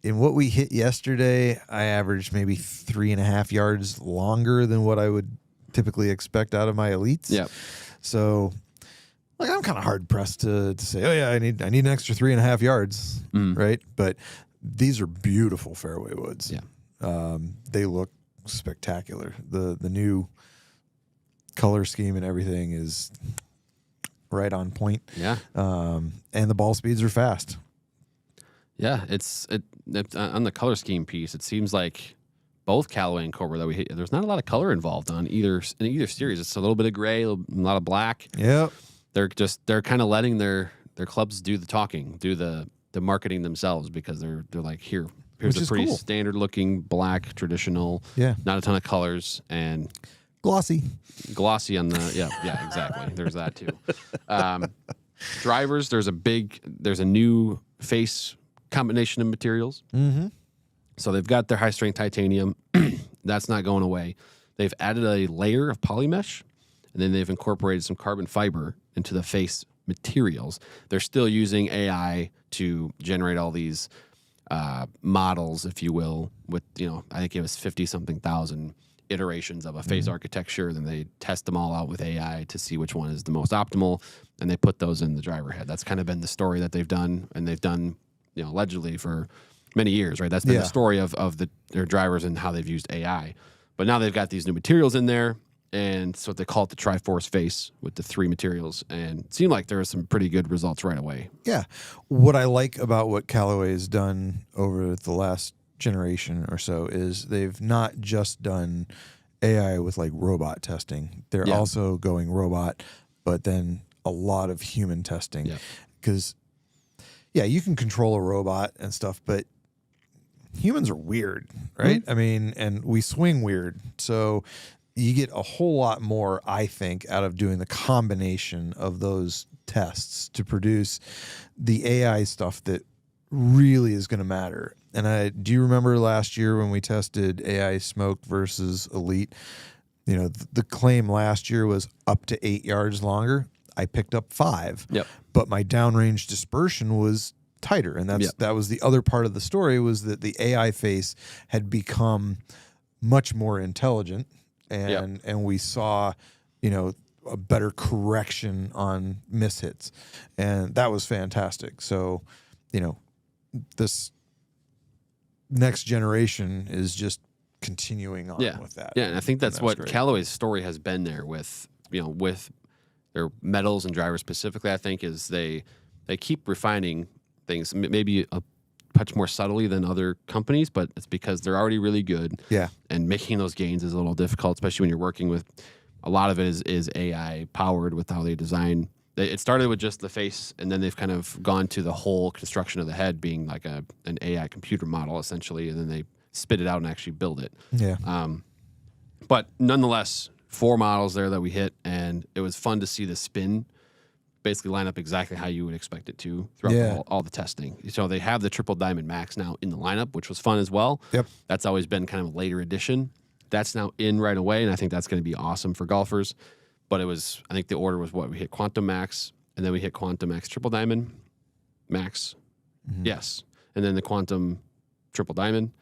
in what we hit yesterday, I averaged maybe 3.5 yards longer than what I would typically expect out of my Elites. Yeah. So, like, I'm kind of hard pressed to say, oh yeah, I need an extra 3.5 yards, right? But these are beautiful fairway woods. Yeah. They look spectacular. The new color scheme and everything is right on point. Yeah. And the ball speeds are fast. Yeah, it's on the color scheme piece. It seems like both Callaway and Cobra that we hit, there's not a lot of color involved in either series. It's a little bit of gray, a lot of black. Yep. They're kind of letting their clubs do the talking, do the marketing themselves, because they're like, here's Which a is pretty cool. standard looking black traditional, Yeah. not a ton of colors, and Glossy. glossy on the yeah exactly. There's that too. Drivers, there's a new face combination of materials. Mm-hmm. So they've got their high strength titanium. That's not going away. They've added a layer of polymesh, and then they've incorporated some carbon fiber into the face materials. They're still using AI to generate all these models, if you will, with, I think it was 50-something thousand iterations of a face architecture. Then they test them all out with AI to see which one is the most optimal, and they put those in the driver head. That's kind of been the story that they've done, and they've done, allegedly for many years, right? That's been the story of their drivers and how they've used AI. But now they've got these new materials in there, and so they call it the Triforce face with the 3 materials, and it seemed like there were some pretty good results right away. Yeah. What I like about what Callaway has done over the last generation or so is they've not just done AI with like robot testing. They're also going robot, but then a lot of human testing. Because, you can control a robot and stuff, but humans are weird, right? I mean, and we swing weird. So you get a whole lot more, I think, out of doing the combination of those tests to produce the AI stuff that really is going to matter. And do you remember last year when we tested AI Smoke versus Elite? The claim last year was up to 8 yards longer. I picked up 5. Yep. But my downrange dispersion was tighter, and that was the other part of the story, was that the AI face had become much more intelligent, and we saw a better correction on mishits, and that was fantastic. So this next generation is just continuing on with that. Yeah, and I think that's what great. Callaway's story has been there with with their metals and drivers specifically. I think is they keep refining things, maybe a touch more subtly than other companies, but it's because they're already really good. Yeah. And making those gains is a little difficult, especially when you're working with a lot of it is AI powered with how they design. It started with just the face, and then they've kind of gone to the whole construction of the head being like an AI computer model essentially, and then they spit it out and actually build it. Yeah. But nonetheless, 4 models there that we hit, and it was fun to see the spin basically line up exactly how you would expect it to throughout all the testing. So they have the Triple Diamond Max now in the lineup, which was fun as well. Yep. That's always been kind of a later addition. That's now in right away, and I think that's going to be awesome for golfers. But I think the order was we hit Quantum Max, and then we hit Quantum Max Triple Diamond Max. Mm-hmm. Yes. And then the Quantum Triple Diamond,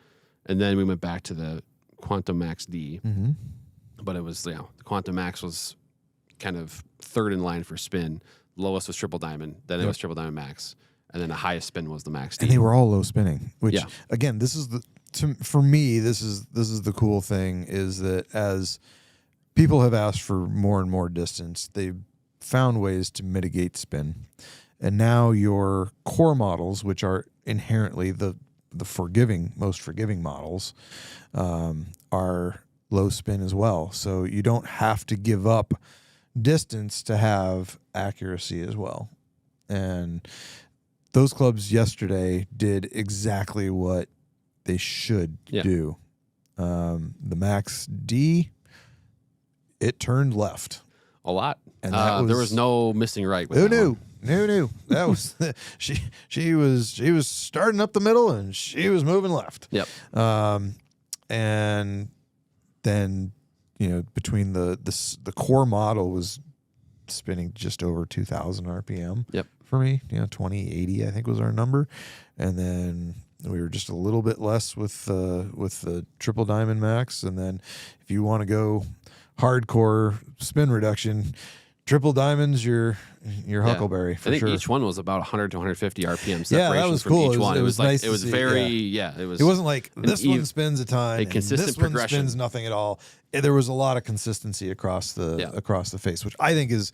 and then we went back to the Quantum Max D. Mm-hmm. But it was, the Quantum Max was kind of third in line for spin. Lowest was Triple Diamond, then it was Triple Diamond Max, and then the highest spin was the Max D. And they were all low spinning, which again, this is for me, this is the cool thing, is that as people have asked for more and more distance, they've found ways to mitigate spin. And now your core models, which are inherently the most forgiving models, are low spin as well. So you don't have to give up distance to have accuracy as well. And those clubs yesterday did exactly what they should do. The Max D, it turned left a lot, and there was no missing right. Who knew? That was she was starting up the middle and she was moving left. Yep. And then between the core model was spinning just over 2,000 RPM. Yep. For me, 2080 I think was our number, and then we were just a little bit less with the Triple Diamond Max, and then if you want to go hardcore spin reduction, Triple Diamond's your Huckleberry for I think sure. each one was about 100 to 150 RPM separation. Yeah, that was from cool. Each one. It was nice it was to see, very It wasn't like this one spins a ton, and consistent this one progression. spins nothing at all. There was a lot of consistency across the face, which I think is,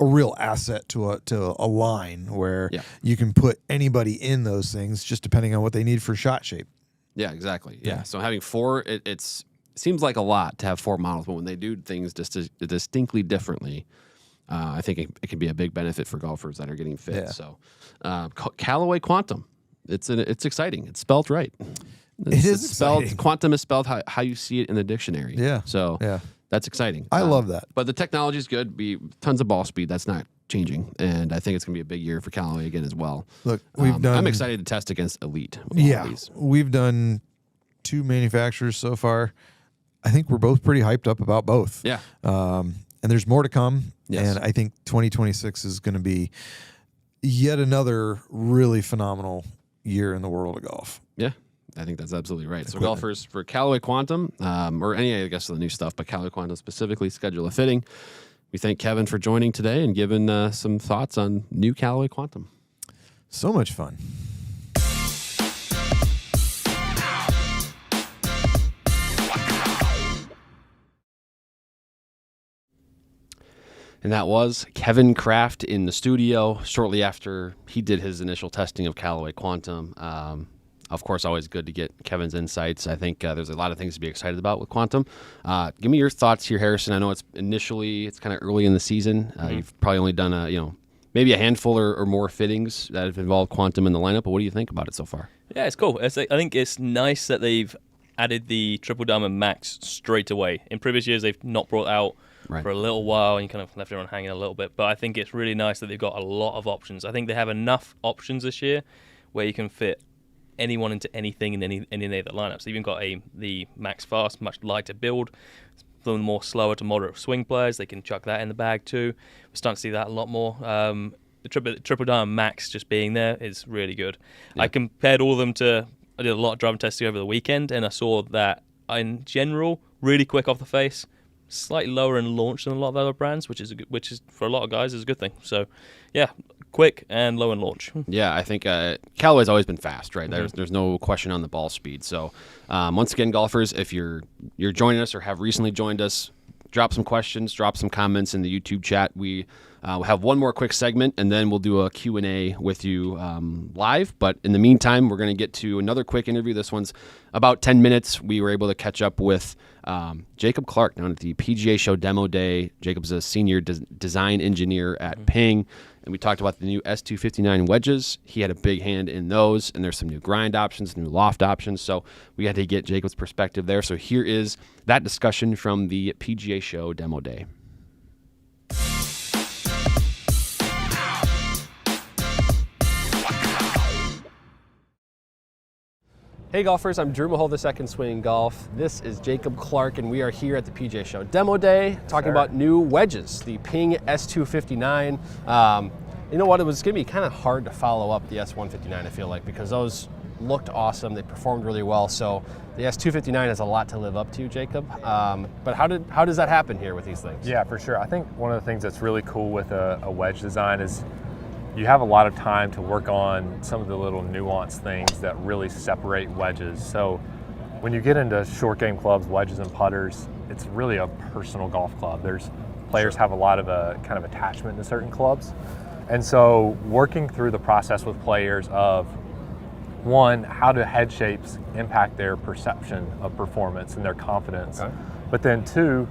a real asset to a line where Yeah. you can put anybody in those things just depending on what they need for shot shape. Yeah, exactly. Yeah. So having four, it seems like a lot to have 4 models, but when they do things distinctly differently, I think it can be a big benefit for golfers that are getting fit. Yeah. So, Callaway Quantum, it's exciting. It's spelled right. It's spelled. exciting. Quantum is spelled how you see it in the dictionary. Yeah. So Yeah. that's exciting. I love that. But the technology is good. Tons of ball speed. That's not changing, and I think it's going to be a big year for Callaway again as well. Look, we've done. I'm excited to test against Elite. With all of Yeah, these. we've done 2 manufacturers so far. I think we're both pretty hyped up about both. Yeah. And there's more to come. Yes. And I think 2026 is going to be yet another really phenomenal year in the world of golf. Yeah, I think that's absolutely right. So golfers for Callaway Quantum, or any, I guess, of the new stuff, but Callaway Quantum specifically, schedule a fitting. We thank Kevin for joining today and giving some thoughts on new Callaway Quantum. So much fun. And that was Kevin Kraft in the studio shortly after he did his initial testing of Callaway Quantum. Of course, always good to get Kevin's insights. I think there's a lot of things to be excited about with Quantum. Give me your thoughts here, Harrison. I know it's kind of early in the season. You've probably only done maybe a handful or more fittings that have involved Quantum in the lineup. But what do you think about it so far? Yeah, it's cool. I think it's nice that they've added the Triple Diamond Max straight away. In previous years, they've not brought out for a little while, and you kind of left everyone hanging a little bit. But I think it's really nice that they've got a lot of options. I think they have enough options this year where you can fit anyone into anything in any of the lineups. They've even got the Max Fast, much lighter build. For the more slower to moderate swing players, they can chuck that in the bag too. We're starting to see that a lot more. The Triple Diamond Max just being there is really good. Yeah. I compared all of them to, I did a lot of driving testing over the weekend, and I saw that in general, really quick off the face, slightly lower in launch than a lot of other brands, which is for a lot of guys is a good thing. So, yeah, quick and low in launch. Yeah, I think Callaway's always been fast, right? There's no question on the ball speed. So, once again, golfers, if you're joining us or have recently joined us, drop some questions, drop some comments in the YouTube chat. We have one more quick segment, and then we'll do a Q&A with you live. But in the meantime, we're going to get to another quick interview. This one's about 10 minutes. We were able to catch up with Jacob Clarke down at the PGA Show demo day. Jacob's a senior design engineer at Ping, and we talked about the new S259 wedges. He had a big hand in those, and there's some new grind options, new loft options. So we had to get Jacob's perspective there. So here is that discussion from the PGA Show demo day. Hey golfers, I'm Drew Mahol, the Second Swing Golf. This is Jacob Clarke, and we are here at the PGA Show Demo Day talking about new wedges, the Ping S259. You know what, it was going to be kind of hard to follow up the S159, I feel like, because those looked awesome, they performed really well, so the S259 has a lot to live up to, Jacob. But how does that happen here with these things? Yeah, for sure. I think one of the things that's really cool with a wedge design is you have a lot of time to work on some of the little nuanced things that really separate wedges. So when you get into short game clubs, wedges and putters, it's really a personal golf club. Players have a lot of kind of attachment to certain clubs. And so working through the process with players of, one, how do head shapes impact their perception of performance and their confidence? Okay. But then two,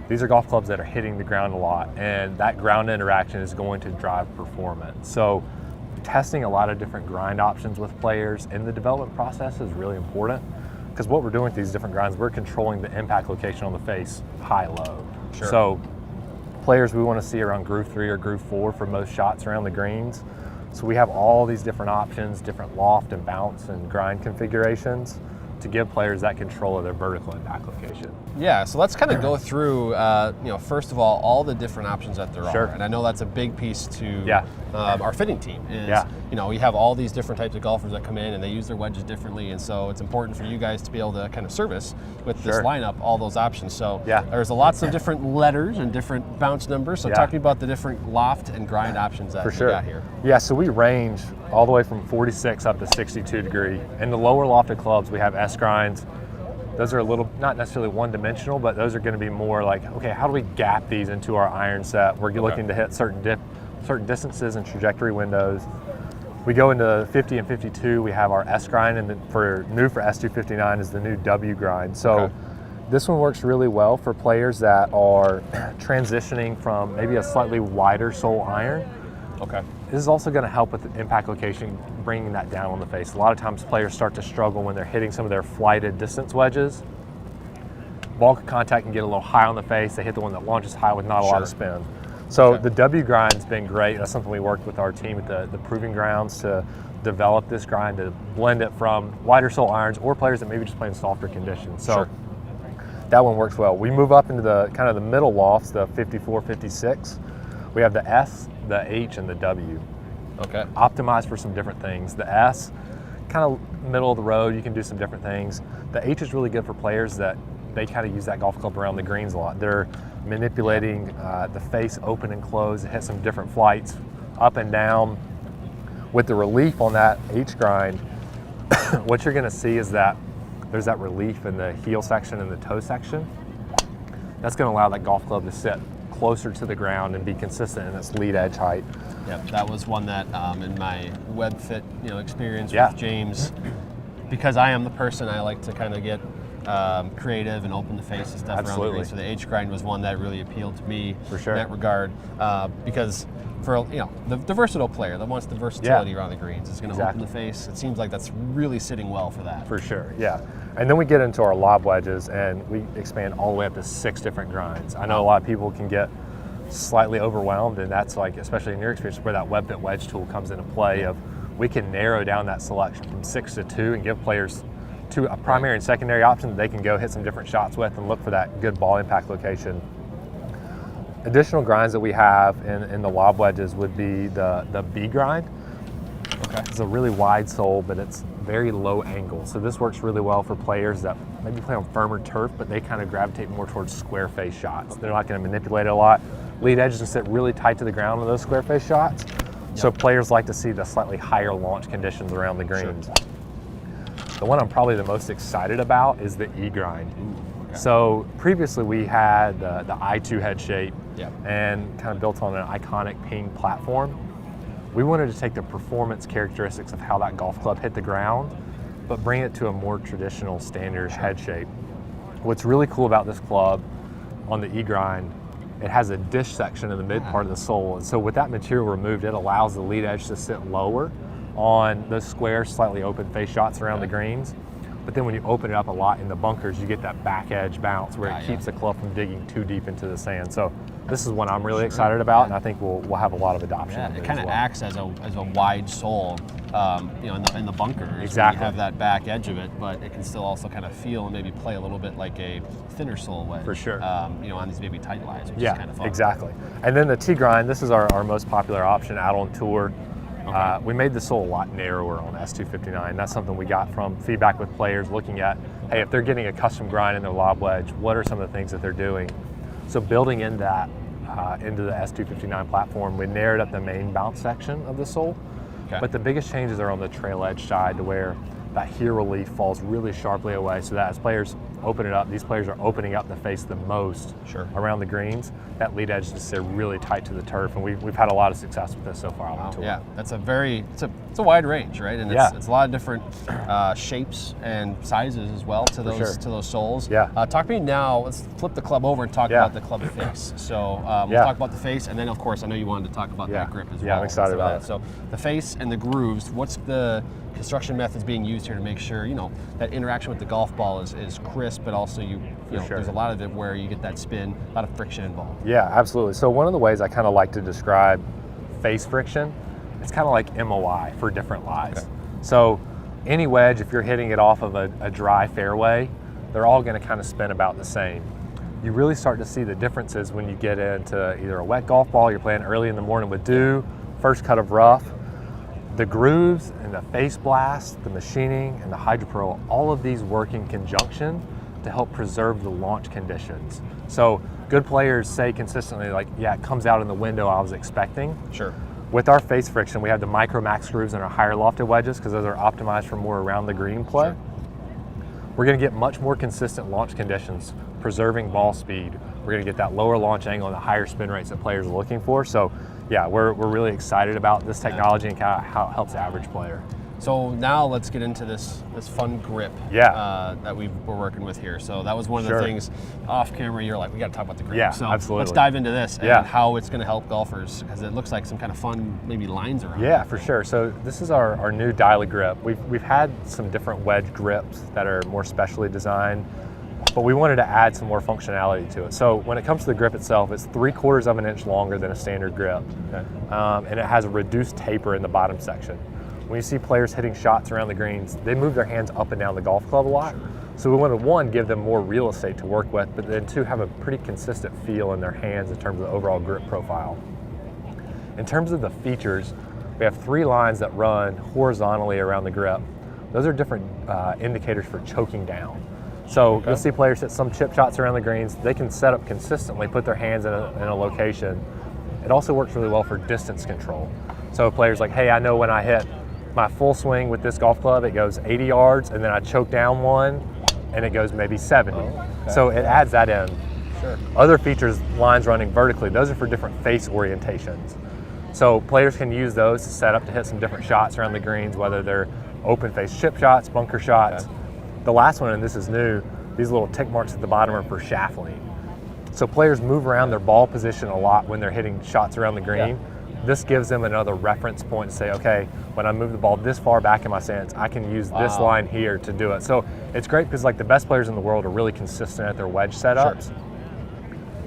these are golf clubs that are hitting the ground a lot, and that ground interaction is going to drive performance. So testing a lot of different grind options with players in the development process is really important, because what we're doing with these different grinds, we're controlling the impact location on the face, high-low. Sure. So players we want to see around groove 3 or groove 4 for most shots around the greens. So we have all these different options, different loft and bounce and grind configurations to give players that control of their vertical impact location. Yeah, so let's kind of go through, first of all the different options that there are. And I know that's a big piece to our fitting team is, you have all these different types of golfers that come in and they use their wedges differently. And so it's important for you guys to be able to kind of service with this lineup, all those options. So there's lots of different letters and different bounce numbers. So talk to me about the different loft and grind options that you got here. Yeah, so we range all the way from 46 up to 62 degree. In the lower lofted clubs, we have S grinds. those are a little, not necessarily one-dimensional, but those are going to be more like, okay, how do we gap these into our iron set? We're looking to hit certain distances and trajectory windows. We go into 50 and 52, we have our S grind, and then for S259 is the new W grind. So this one works really well for players that are transitioning from maybe a slightly wider sole iron. Okay. This is also going to help with the impact location, bringing that down on the face. A lot of times players start to struggle when they're hitting some of their flighted distance wedges. Ball contact can get a little high on the face. They hit the one that launches high with not a lot of spin. So the W grind's been great. That's something we worked with our team at the Proving Grounds to develop this grind, to blend it from wider sole irons or players that maybe just play in softer conditions. So that one works well. We move up into the kind of the middle lofts, the 54, 56. We have the S, the H, and the W. Okay. Optimized for some different things. The S, kind of middle of the road, you can do some different things. The H is really good for players that they kind of use that golf club around the greens a lot. They're manipulating the face open and close to hit some different flights up and down. With the relief on that H grind, what you're going to see is that there's that relief in the heel section and the toe section. That's going to allow that golf club to sit closer to the ground and be consistent in its lead edge height. Yep, that was one that in my web fit experience with James, because I am the person, I like to kind of get creative and open the face and stuff around the green. So the H grind was one that really appealed to me in that regard, because for the versatile player that wants the versatility around the greens, is going to open the face. It seems like that's really sitting well for that. For sure, yeah. And then we get into our lob wedges, and we expand all the way up to 6 different grinds. I know a lot of people can get slightly overwhelmed, and that's like, especially in your experience, where that WebFit wedge tool comes into play. Of we can narrow down that selection from 6 to 2 and give players a primary and secondary option that they can go hit some different shots with and look for that good ball impact location. Additional grinds that we have in the lob wedges would be the B grind. Okay. It's a really wide sole, but it's very low angle. So this works really well for players that maybe play on firmer turf, but they kind of gravitate more towards square face shots. They're not going to manipulate it a lot. Lead edges can sit really tight to the ground on those square face shots. So players like to see the slightly higher launch conditions around the greens. The one I'm probably the most excited about is the E grind. So previously we had the I2 head shape and kind of built on an iconic ping platform. We wanted to take the performance characteristics of how that golf club hit the ground, but bring it to a more traditional standard head shape. What's really cool about this club on the E grind, it has a dish section in the mid part of the sole. And so with that material removed, it allows the lead edge to sit lower on those square, slightly open face shots around the greens. But then when you open it up a lot in the bunkers, you get that back edge bounce where it keeps the club from digging too deep into the sand. So this is one I'm really excited about, and I think we'll have a lot of adoption. Yeah, it kind of acts as a wide sole, in the bunkers. Exactly. You have that back edge of it, but it can still also kind of feel and maybe play a little bit like a thinner sole wedge. For sure. On these maybe tight lines, which is kind of fun. Exactly. And then the T grind, this is our most popular option out on tour. We made the sole a lot narrower on S259. That's something we got from feedback with players looking at, hey, if they're getting a custom grind in their lob wedge, what are some of the things that they're doing? So building in that into the S259 platform, we narrowed up the main bounce section of the sole. But the biggest changes are on the trail edge side, to where that heel relief falls really sharply away, so that as players open it up, these players are opening up the face the most around the greens. That lead edge just sit really tight to the turf, and we've had a lot of success with this so far on the tour. Yeah, that's it's a wide range, right? And it's a lot of different shapes and sizes as well to those soles. Talk to me now. Let's flip the club over and talk about the club face. So we'll talk about the face, and then of course I know you wanted to talk about that grip as well. Yeah, I'm excited about it. So the face and the grooves. What's the construction methods being used here to make sure that interaction with the golf ball is crisp, but also there's a lot of it where you get that spin, a lot of friction involved. Yeah, absolutely. So one of the ways I kind of like to describe face friction, it's kind of like MOI for different lies. So any wedge, if you're hitting it off of a dry fairway, they're all going to kind of spin about the same. You really start to see the differences when you get into either a wet golf ball, you're playing early in the morning with dew, first cut of rough. The grooves and the face blast, the machining and the hydropro, all of these work in conjunction to help preserve the launch conditions. So good players say consistently, like, yeah, it comes out in the window I was expecting. With our face friction, we have the micro max grooves in our higher lofted wedges because those are optimized for more around the green play. we're going to get much more consistent launch conditions, preserving ball speed. We're going to get that lower launch angle and the higher spin rates that players are looking for. So yeah, we're really excited about this technology and kind of how it helps the average player. So now let's get into this fun grip that we're working with here. So that was one of the things off camera. You're like, we got to talk about the grip. Yeah, so absolutely. Let's dive into this and how it's going to help golfers, because it looks like some kind of fun maybe lines around. Yeah, for sure. So this is our new dialy grip. We've had some different wedge grips that are more specially designed, but we wanted to add some more functionality to it. So when it comes to the grip itself, it's 3/4 of an inch longer than a standard grip, and it has a reduced taper in the bottom section. When you see players hitting shots around the greens, they move their hands up and down the golf club a lot. So we wanted, one, give them more real estate to work with, but then two, have a pretty consistent feel in their hands in terms of the overall grip profile. In terms of the features, we have 3 lines that run horizontally around the grip. Those are different indicators for choking down. So you'll see players hit some chip shots around the greens. They can set up consistently, put their hands in a location. It also works really well for distance control. So players like, hey, I know when I hit my full swing with this golf club, it goes 80 yards, and then I choke down one, and it goes maybe 70. So it adds that in. Other features, lines running vertically, those are for different face orientations. So players can use those to set up to hit some different shots around the greens, whether they're open face chip shots, bunker shots. The last one, and this is new, these little tick marks at the bottom are for shaft lean. So players move around their ball position a lot when they're hitting shots around the green. This gives them another reference point to say, okay, when I move the ball this far back in my stance, I can use this line here to do it. So it's great because like the best players in the world are really consistent at their wedge setups.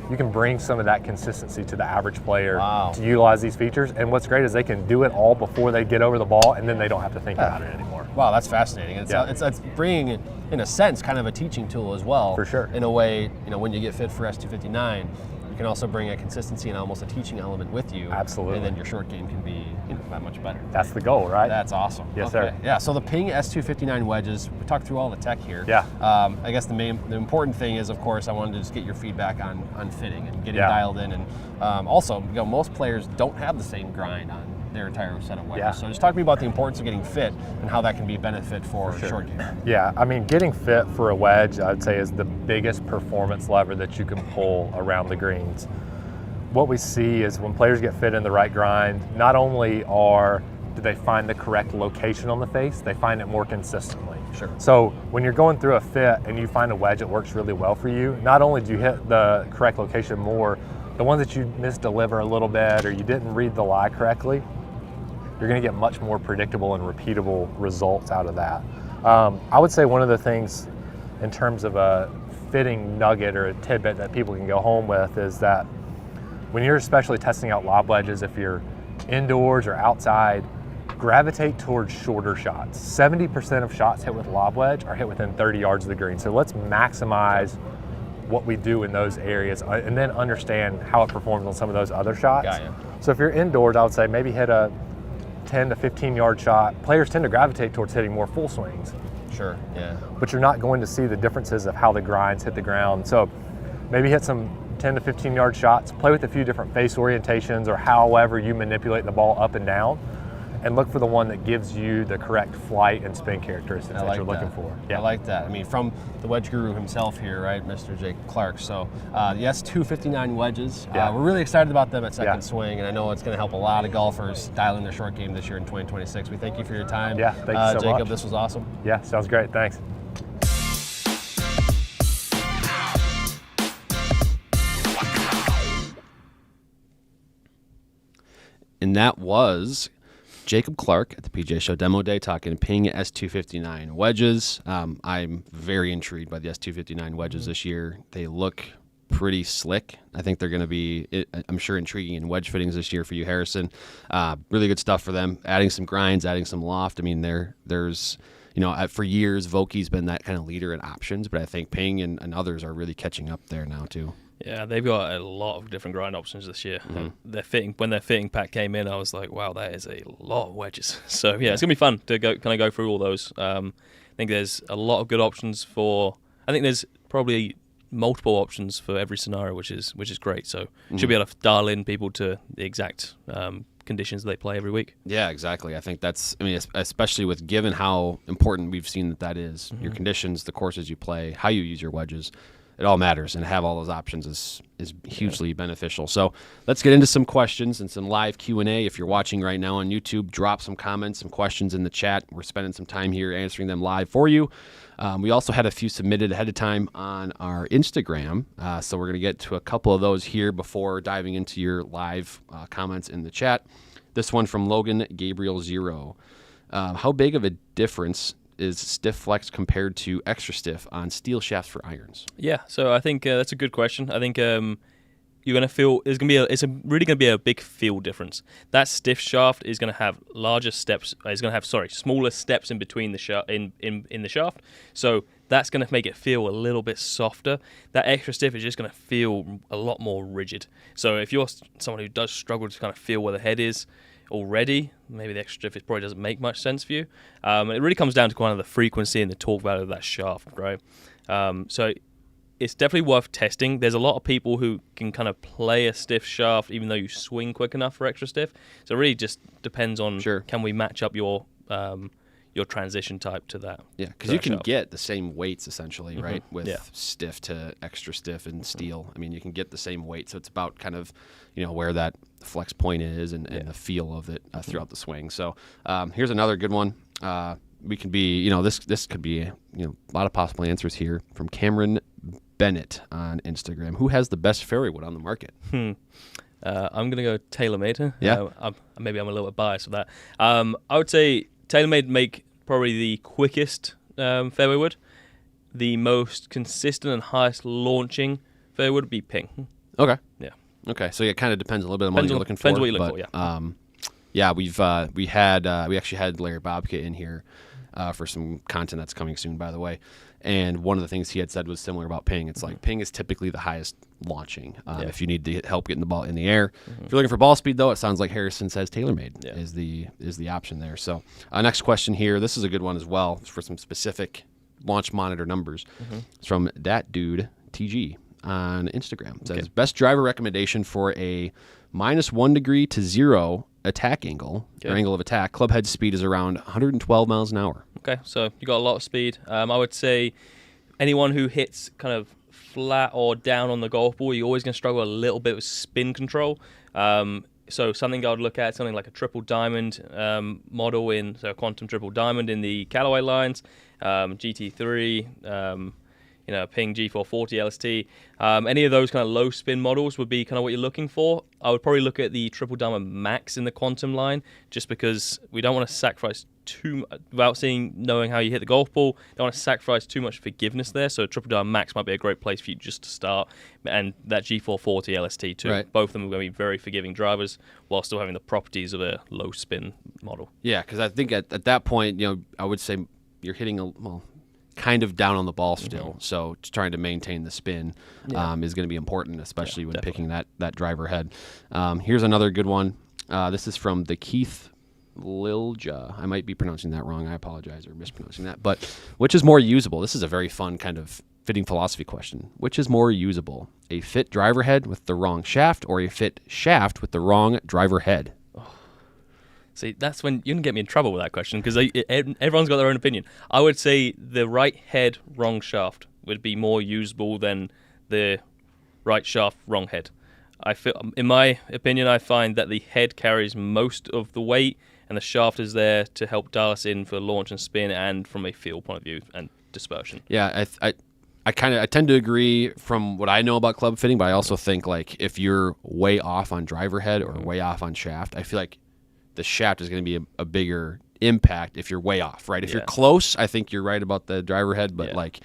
You can bring some of that consistency to the average player to utilize these features. And what's great is they can do it all before they get over the ball, and then they don't have to think about it anymore. Wow, that's fascinating. It's bringing, in a sense, kind of a teaching tool as well. For sure. In a way, when you get fit for S259, you can also bring a consistency and almost a teaching element with you. Absolutely. And then your short game can be that much better. That's the goal, right? That's awesome. Yes, sir. Yeah, so the Ping S259 wedges, we talked through all the tech here. Yeah. I guess the important thing is, of course, I wanted to just get your feedback on fitting and getting dialed in. And also, most players don't have the same grind on their entire set of wedges. Yeah. So just talk to me about the importance of getting fit and how that can be a benefit for short game. Yeah, I mean, getting fit for a wedge, I'd say, is the biggest performance lever that you can pull around the greens. What we see is when players get fit in the right grind, not only do they find the correct location on the face, they find it more consistently. Sure. So when you're going through a fit and you find a wedge that works really well for you, not only do you hit the correct location more, the ones that you misdeliver a little bit or you didn't read the lie correctly, you're going to get much more predictable and repeatable results out of that. I would say one of the things in terms of a fitting nugget or a tidbit that people can go home with is that when you're especially testing out lob wedges, if you're indoors or outside, gravitate towards shorter shots. 70% of shots hit with lob wedge are hit within 30 yards of the green. So let's maximize what we do in those areas and then understand how it performs on some of those other shots. Got you. So if you're indoors, I would say maybe hit a 10 to 15 yard shot. Players tend to gravitate towards hitting more full swings. Sure, yeah. But you're not going to see the differences of how the grinds hit the ground. So maybe hit some 10 to 15 yard shots, play with a few different face orientations or however you manipulate the ball up and down, and look for the one that gives you the correct flight and spin characteristics that you're looking for. Yeah. I like that. I mean, from the wedge guru himself here, right, Mr. Jacob Clarke. So the S259 wedges, we're really excited about them at Second Swing, and I know it's going to help a lot of golfers dial in their short game this year in 2026. We thank you for your time. Yeah, thank you so much. Jacob, this was awesome. Yeah, sounds great. Thanks. And that was Jacob Clarke at the PGA Show Demo Day talking Ping S259 wedges. I'm very intrigued by the S259 wedges this year. They look pretty slick. I think they're going to be, I'm sure, intriguing in wedge fittings this year for you, Harrison. Really good stuff for them. Adding some grinds, adding some loft. I mean, there's, for years, Vokey's been that kind of leader in options, but I think Ping and others are really catching up there now too. Yeah, they've got a lot of different grind options this year. Mm-hmm. When their fitting pack came in, I was like, wow, that is a lot of wedges. So yeah, it's gonna be fun to go through all those. I think there's a lot of good options I think there's probably multiple options for every scenario, which is great. So should be able to dial in people to the exact conditions they play every week. Yeah, exactly. I think that's, I mean, especially with given how important we've seen that is, your conditions, the courses you play, how you use your wedges, it all matters, and have all those options is hugely beneficial. So let's get into some questions and some live Q&A. If you're watching right now on YouTube, drop some comments, some questions in the chat. We're spending some time here answering them live for you. We also had a few submitted ahead of time on our Instagram, so we're going to get to a couple of those here before diving into your live comments in the chat. This one from Logan Gabriel 0. How big of a difference is stiff flex compared to extra stiff on steel shafts for irons? Yeah, so I think that's a good question. I think you're going to feel it's really going to be a big feel difference. That stiff shaft is going to have larger steps. It's going to have smaller steps in between the shaft in the shaft. So that's going to make it feel a little bit softer. That extra stiff is just going to feel a lot more rigid. So if you're someone who does struggle to kind of feel where the head is already, maybe the extra stiff probably doesn't make much sense for you. It really comes down to kind of the frequency and the torque value of that shaft, right? So it's definitely worth testing. There's a lot of people who can kind of play a stiff shaft even though you swing quick enough for extra stiff. So it really just depends on can we match up your transition type to that. Yeah, because you can get the same weights essentially, right? With stiff to extra stiff and steel. I mean, you can get the same weight. So it's about kind of, where that flex point is and the feel of it throughout the swing. So here's another good one. We can be, this could be, a lot of possible answers here from Cameron Bennett on Instagram. Who has the best fairway wood on the market? I'm going to go TaylorMade. Yeah. Maybe I'm a little bit biased with that. I would say TaylorMade make probably the quickest fairway wood. The most consistent and highest launching fairway wood would be Ping. Okay. Yeah. Okay. So it kind of depends a little bit on what you're looking for. Depends what you're looking for, yeah. Yeah, we actually had Larry Bobka in here for some content that's coming soon, by the way. And one of the things he had said was similar about Ping. It's like Ping is typically the highest launching if you need to help getting the ball in the air. If you're looking for ball speed, though, it sounds like Harrison says TaylorMade is the option there. So next question here. This is a good one as well for some specific launch monitor numbers. It's from that dude TG on Instagram. It says best driver recommendation for a -1 degree to 0 attack angle or angle of attack. Club head speed is around 112 miles an hour. Okay, so you got a lot of speed. I would say anyone who hits kind of flat or down on the golf ball, you're always going to struggle a little bit with spin control. So something I would look at, something like a triple diamond model so a Quantum triple diamond in the Callaway lines, GT3, Ping G440 LST. Any of those kind of low spin models would be kind of what you're looking for. I would probably look at the Triple Diamond Max in the Quantum line, just because we don't want to sacrifice too much, without knowing how you hit the golf ball, don't want to sacrifice too much forgiveness there. So Triple Diamond Max might be a great place for you just to start. And that G440 LST too. Right. Both of them are going to be very forgiving drivers while still having the properties of a low spin model. Yeah, because I think at that point, I would say you're hitting kind of down on the ball still. So just trying to maintain the spin is going to be important, especially when picking that driver head. Here's another good one. This is from the Keith Lilja. I might be pronouncing that wrong. I apologize or mispronouncing that. But which is more usable? This is a very fun kind of fitting philosophy question. Which is more usable? A fit driver head with the wrong shaft or a fit shaft with the wrong driver head? See, that's when you can get me in trouble with that question because everyone's got their own opinion. I would say the right head, wrong shaft would be more usable than the right shaft, wrong head. In my opinion, I find that the head carries most of the weight and the shaft is there to help dial us in for launch and spin and from a feel point of view and dispersion. Yeah, I tend to agree from what I know about club fitting, but I also think like if you're way off on driver head or way off on shaft, I feel like the shaft is going to be a bigger impact if you're way off, right? If you're close, I think you're right about the driver head, but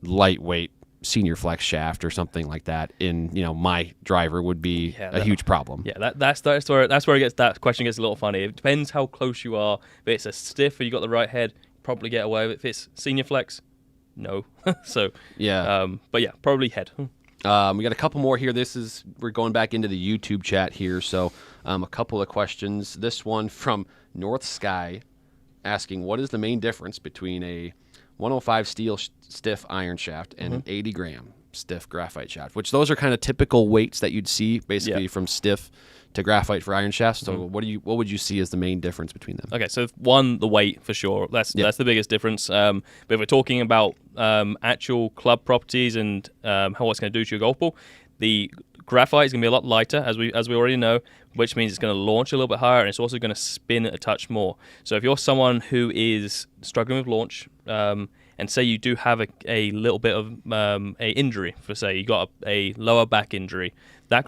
lightweight senior flex shaft or something like that in my driver would be a huge problem. Yeah, that's where that question gets a little funny. It depends how close you are. If it's a stiff or you got the right head, probably get away with it. If it's senior flex, no. So but yeah, probably head. We got a couple more here. We're going back into the YouTube chat here. So a couple of questions. This one from North Sky asking, what is the main difference between a 105 steel stiff iron shaft and an 80 gram? stiff graphite shaft, which those are kind of typical weights that you'd see basically from stiff to graphite for iron shafts. So what would you see as the main difference between them? Okay, so one, the weight for sure. That's the biggest difference. But if we're talking about actual club properties and how it's going to do to your golf ball, the graphite is going to be a lot lighter, as we already know, which means it's going to launch a little bit higher, and it's also going to spin a touch more. So if you're someone who is struggling with launch, and say you do have a little bit of a injury, for say you got a lower back injury, that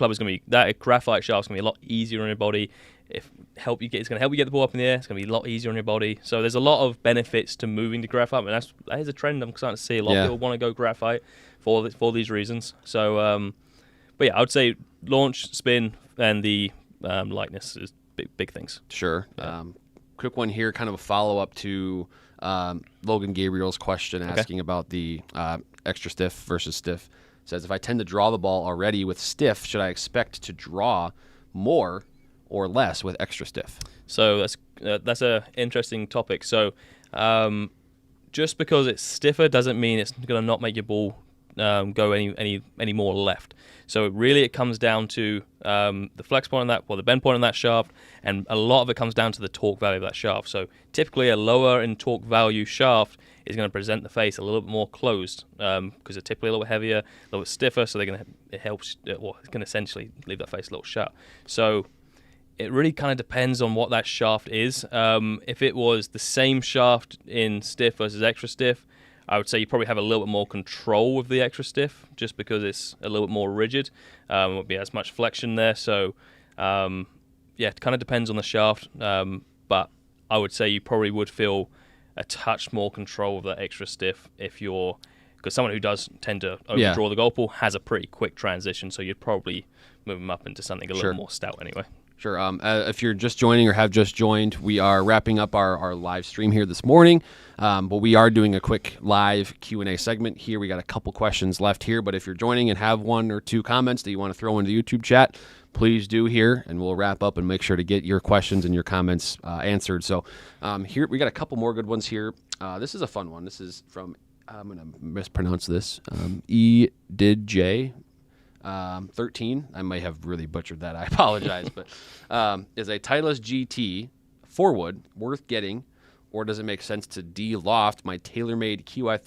graphite shaft is going to be a lot easier on your body. It's going to help you get the ball up in the air. It's going to be a lot easier on your body. So there's a lot of benefits to moving to graphite, and that is a trend I'm starting to see. A lot of people want to go graphite for these reasons. So, but yeah, I would say launch, spin, and the lightness is big things. Sure. Quick one here, kind of a follow up to Logan Gabriel's question asking about the extra stiff versus stiff. Says, if I tend to draw the ball already with stiff, should I expect to draw more or less with extra stiff? So that's a interesting topic. So just because it's stiffer doesn't mean it's going to not make your ball go any more left. So really it comes down to the flex point on that, or the bend point on that shaft, and a lot of it comes down to the torque value of that shaft. So typically a lower in torque value shaft is going to present the face a little bit more closed because they're typically a little bit heavier, a little bit stiffer, so it can essentially leave that face a little shut. So it really kind of depends on what that shaft is. If it was the same shaft in stiff versus extra stiff, I would say you probably have a little bit more control with the extra stiff just because it's a little bit more rigid. Won't be as much flexion there. So, it kind of depends on the shaft. But I would say you probably would feel a touch more control of that extra stiff because someone who does tend to overdraw the golf ball has a pretty quick transition. So you'd probably move them up into something a little more stout anyway. Sure. If you're just joining or have just joined, we are wrapping up our live stream here this morning, but we are doing a quick live Q&A segment here. We got a couple questions left here, but if you're joining and have one or two comments that you want to throw into the YouTube chat, please do here, and we'll wrap up and make sure to get your questions and your comments answered. So here we got a couple more good ones here. This is a fun one. This is from, I'm going to mispronounce this, EDidJ. 13, I may have really butchered that. I apologize, but is a Titleist GT 4-wood worth getting, or does it make sense to de-loft my TaylorMade QI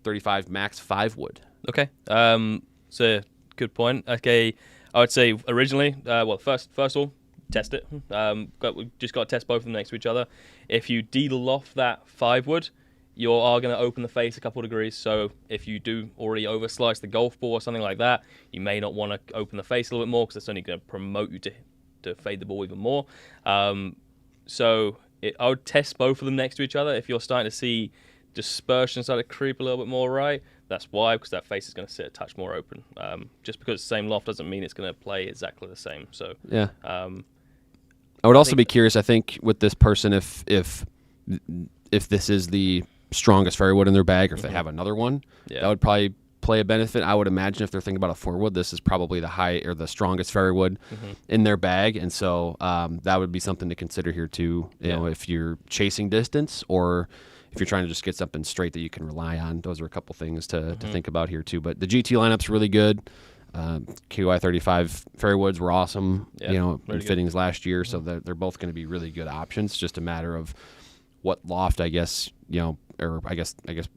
35 Max 5-wood? Okay, it's a good point. Okay, I would say originally, first of all, test it. We just got to test both of them next to each other. If you de-loft that 5-wood, you are going to open the face a couple of degrees. So if you do already overslice the golf ball or something like that, you may not want to open the face a little bit more because that's only going to promote you to fade the ball even more. So I would test both of them next to each other. If you're starting to see dispersion start to creep a little bit more right, that's why, because that face is going to sit a touch more open. Just because the same loft doesn't mean it's going to play exactly the same. So yeah. I would also be curious, I think, with this person, if this is the strongest fairway wood in their bag, or if they have another one, that would probably play a benefit. I would imagine if they're thinking about a 4-wood, this is probably the strongest fairway wood in their bag, and so that would be something to consider here too. You know, if you're chasing distance or if you're trying to just get something straight that you can rely on. Those are a couple things to think about here too. But the GT lineup's really good. QI 35 fairway woods were awesome, in fittings last year, so they're both going to be really good options. It's just a matter of what loft, I guess, or I guess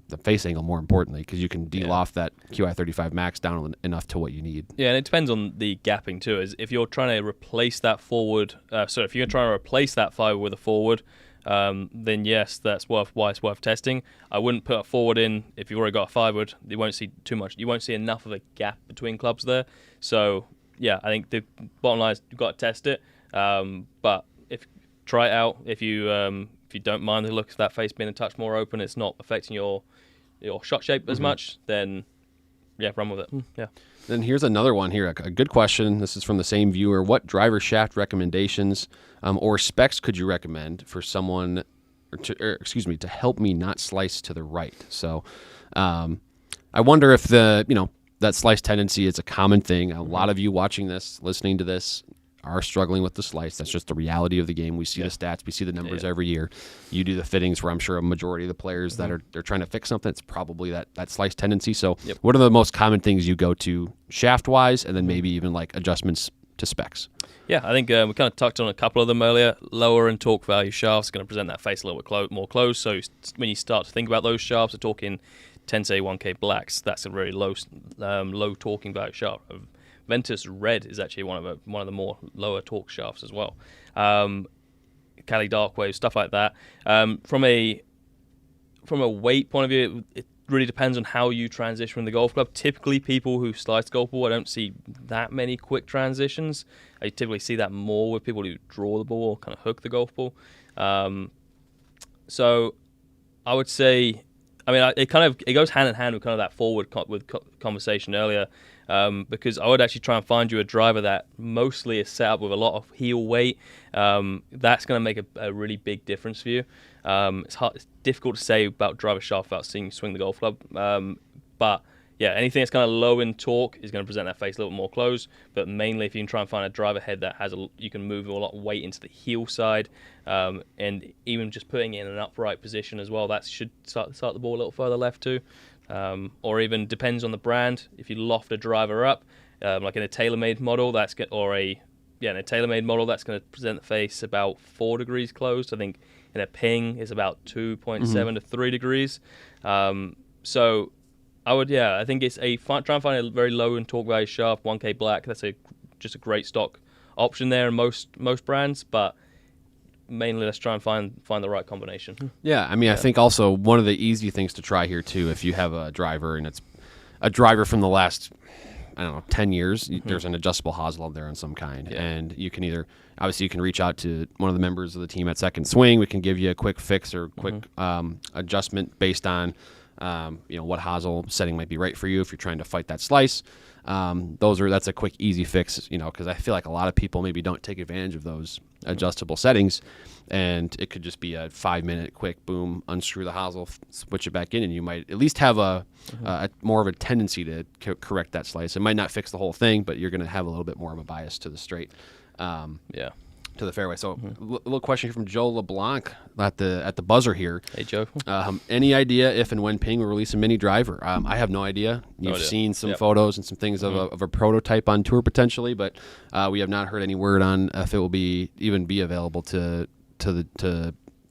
the face angle more importantly, because you can de-loft that QI 35 Max down enough to what you need. Yeah, and it depends on the gapping too. Is if you're trying to replace that forward, if you're trying to replace that 5 with a forward, then yes, that's why it's worth testing. I wouldn't put a forward in if you've already got a 5-wood. You won't see too much. You won't see enough of a gap between clubs there. So yeah, I think the bottom line is you've got to test it. But try it out. If you don't mind the look of that face being a touch more open, it's not affecting your shot shape as much, then run with it. Yeah. Then here's another one here, a good question. This is from the same viewer. What driver shaft recommendations or specs could you recommend for someone, to help me not slice to the right? So I wonder if that slice tendency is a common thing. A lot of you watching this, listening to this, are struggling with the slice. That's just the reality of the game. We see the stats, we see the numbers every year. You do the fittings where I'm sure a majority of the players that they're trying to fix something, it's probably that slice tendency. So what are the most common things you go to shaft-wise, and then maybe even like adjustments to specs? Yeah, I think we kind of touched on a couple of them earlier. Lower and torque value shafts are going to present that face a little bit more close. So when you start to think about those shafts, we're talking 10-say 1K blacks. That's a very low torquing value shaft. Ventus Red is actually one of the more lower torque shafts as well. Cali Dark Wave, stuff like that. From a weight point of view, it really depends on how you transition from the golf club. Typically, people who slice the golf ball, I don't see that many quick transitions. I typically see that more with people who draw the ball or kind of hook the golf ball. So I would say, I mean, it goes hand in hand with kind of that forward conversation earlier, because I would actually try and find you a driver that mostly is set up with a lot of heel weight. That's going to make a really big difference for you. It's difficult to say about driver shaft without seeing you swing the golf club. But yeah, anything that's kind of low in torque is going to present that face a little more close. But mainly, if you can try and find a driver head that you can move a lot of weight into the heel side, and even just putting it in an upright position as well, that should start the ball a little further left too. Or even depends on the brand. If you loft a driver up, like in a TaylorMade model, in a TaylorMade model, that's going to present the face about 4 degrees closed. I think in a Ping is about 2.7 to 3 degrees. So I think it's try and find a very low in torque value shaft, 1K black. That's just a great stock option there in most brands, but mainly let's try and find the right combination. Yeah, I mean, I think also one of the easy things to try here too, if you have a driver and it's a driver from the last, I don't know, 10 years, there's an adjustable hosel out there in some kind. Yeah. And you can obviously you can reach out to one of the members of the team at Second Swing. We can give you a quick fix or quick adjustment based on what hosel setting might be right for you if you're trying to fight that slice. That's a quick, easy fix, because I feel like a lot of people maybe don't take advantage of those adjustable settings, and it could just be a 5-minute quick boom, unscrew the hosel, switch it back in, and you might at least have a more of a tendency to correct that slice. It might not fix the whole thing, but you're going to have a little bit more of a bias to the straight. To the fairway. So a little question from Joe LeBlanc at the buzzer here. Hey, Joe. Any idea if and when Ping will release a mini driver? I have no idea. You've seen some photos and some things of a prototype on tour potentially, but we have not heard any word on if it will even be available to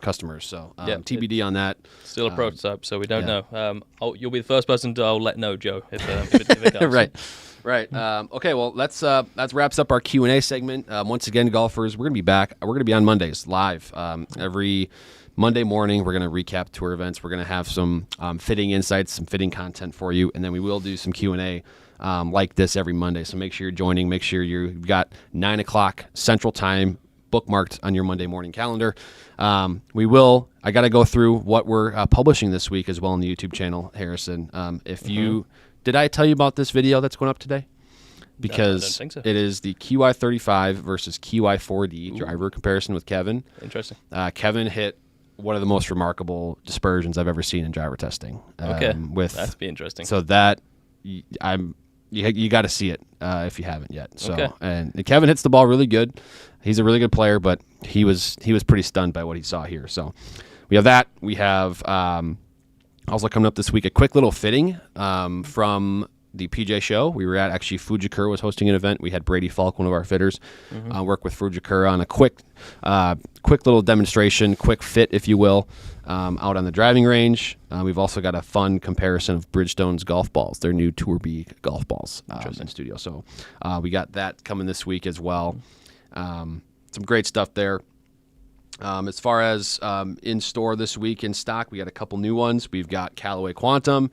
customers. So TBD on that. Still a prototype, so we don't know. You'll be the first person I'll let know, Joe, if it comes. Right. Okay. Well, that wraps up our Q&A segment. Once again, golfers, we're gonna be back. We're gonna be on Mondays live every Monday morning. We're gonna recap tour events. We're gonna have some fitting insights, some fitting content for you, and then we will do some Q&A like this every Monday. So make sure you're joining. Make sure you've got 9 o'clock Central Time bookmarked on your Monday morning calendar. I got to go through what we're publishing this week as well on the YouTube channel, Harrison. Did I tell you about this video that's going up today? Because I don't think so. It is the QI35 versus QI4D driver comparison with Kevin. Interesting. Kevin hit one of the most remarkable dispersions I've ever seen in driver testing. Okay, that'd be interesting. So that you got to see it if you haven't yet. So and Kevin hits the ball really good. He's a really good player, but he was pretty stunned by what he saw here. So we have that. We have also coming up this week a quick little fitting from the PGA Show. We were at Fujikura was hosting an event. We had Brady Falk, one of our fitters, work with Fujikura on a quick little demonstration, quick fit, if you will, out on the driving range. We've also got a fun comparison of Bridgestone's golf balls, their new Tour B golf balls in studio. So we got that coming this week as well. Some great stuff there. As far as in store this week in stock, we got a couple new ones. We've got Callaway Quantum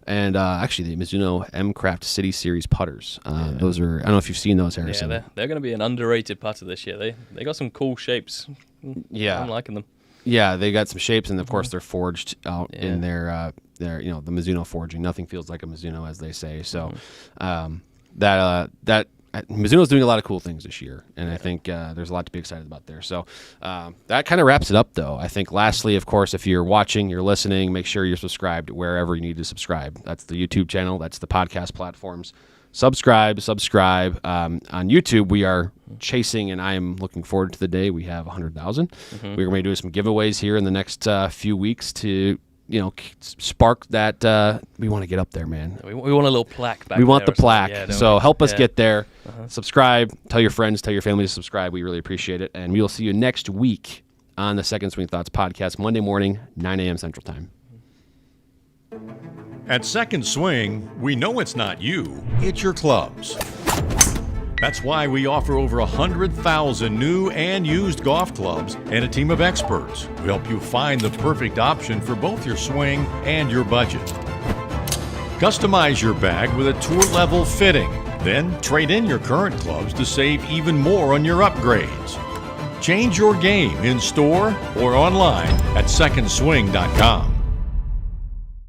and the Mizuno M Craft City Series putters. Those are, I don't know if you've seen those, Harrison. Yeah, they're going to be an underrated putter this year. They got some cool shapes. Yeah, I'm liking them. Yeah, they got some shapes, and of course they're forged out in their the Mizuno forging. Nothing feels like a Mizuno, as they say. So that Mizuno's doing a lot of cool things this year, and I think there's a lot to be excited about there. So that kind of wraps it up, though. I think lastly, of course, if you're watching, you're listening, make sure you're subscribed wherever you need to subscribe. That's the YouTube channel. That's the podcast platforms. Subscribe. On YouTube, we are chasing, and I am looking forward to the day we have 100,000. We're going to do some giveaways here in the next few weeks to spark that. We want to get up there, man. We want a little plaque back. We want the plaque. Yeah, so help us get there. Subscribe. Tell your friends. Tell your family to subscribe. We really appreciate it. And we will see you next week on the Second Swing Thoughts podcast, Monday morning, 9 a.m. Central Time. At Second Swing, we know it's not you, it's your clubs. That's why we offer over 100,000 new and used golf clubs and a team of experts who help you find the perfect option for both your swing and your budget. Customize your bag with a tour-level fitting, then trade in your current clubs to save even more on your upgrades. Change your game in store or online at secondswing.com.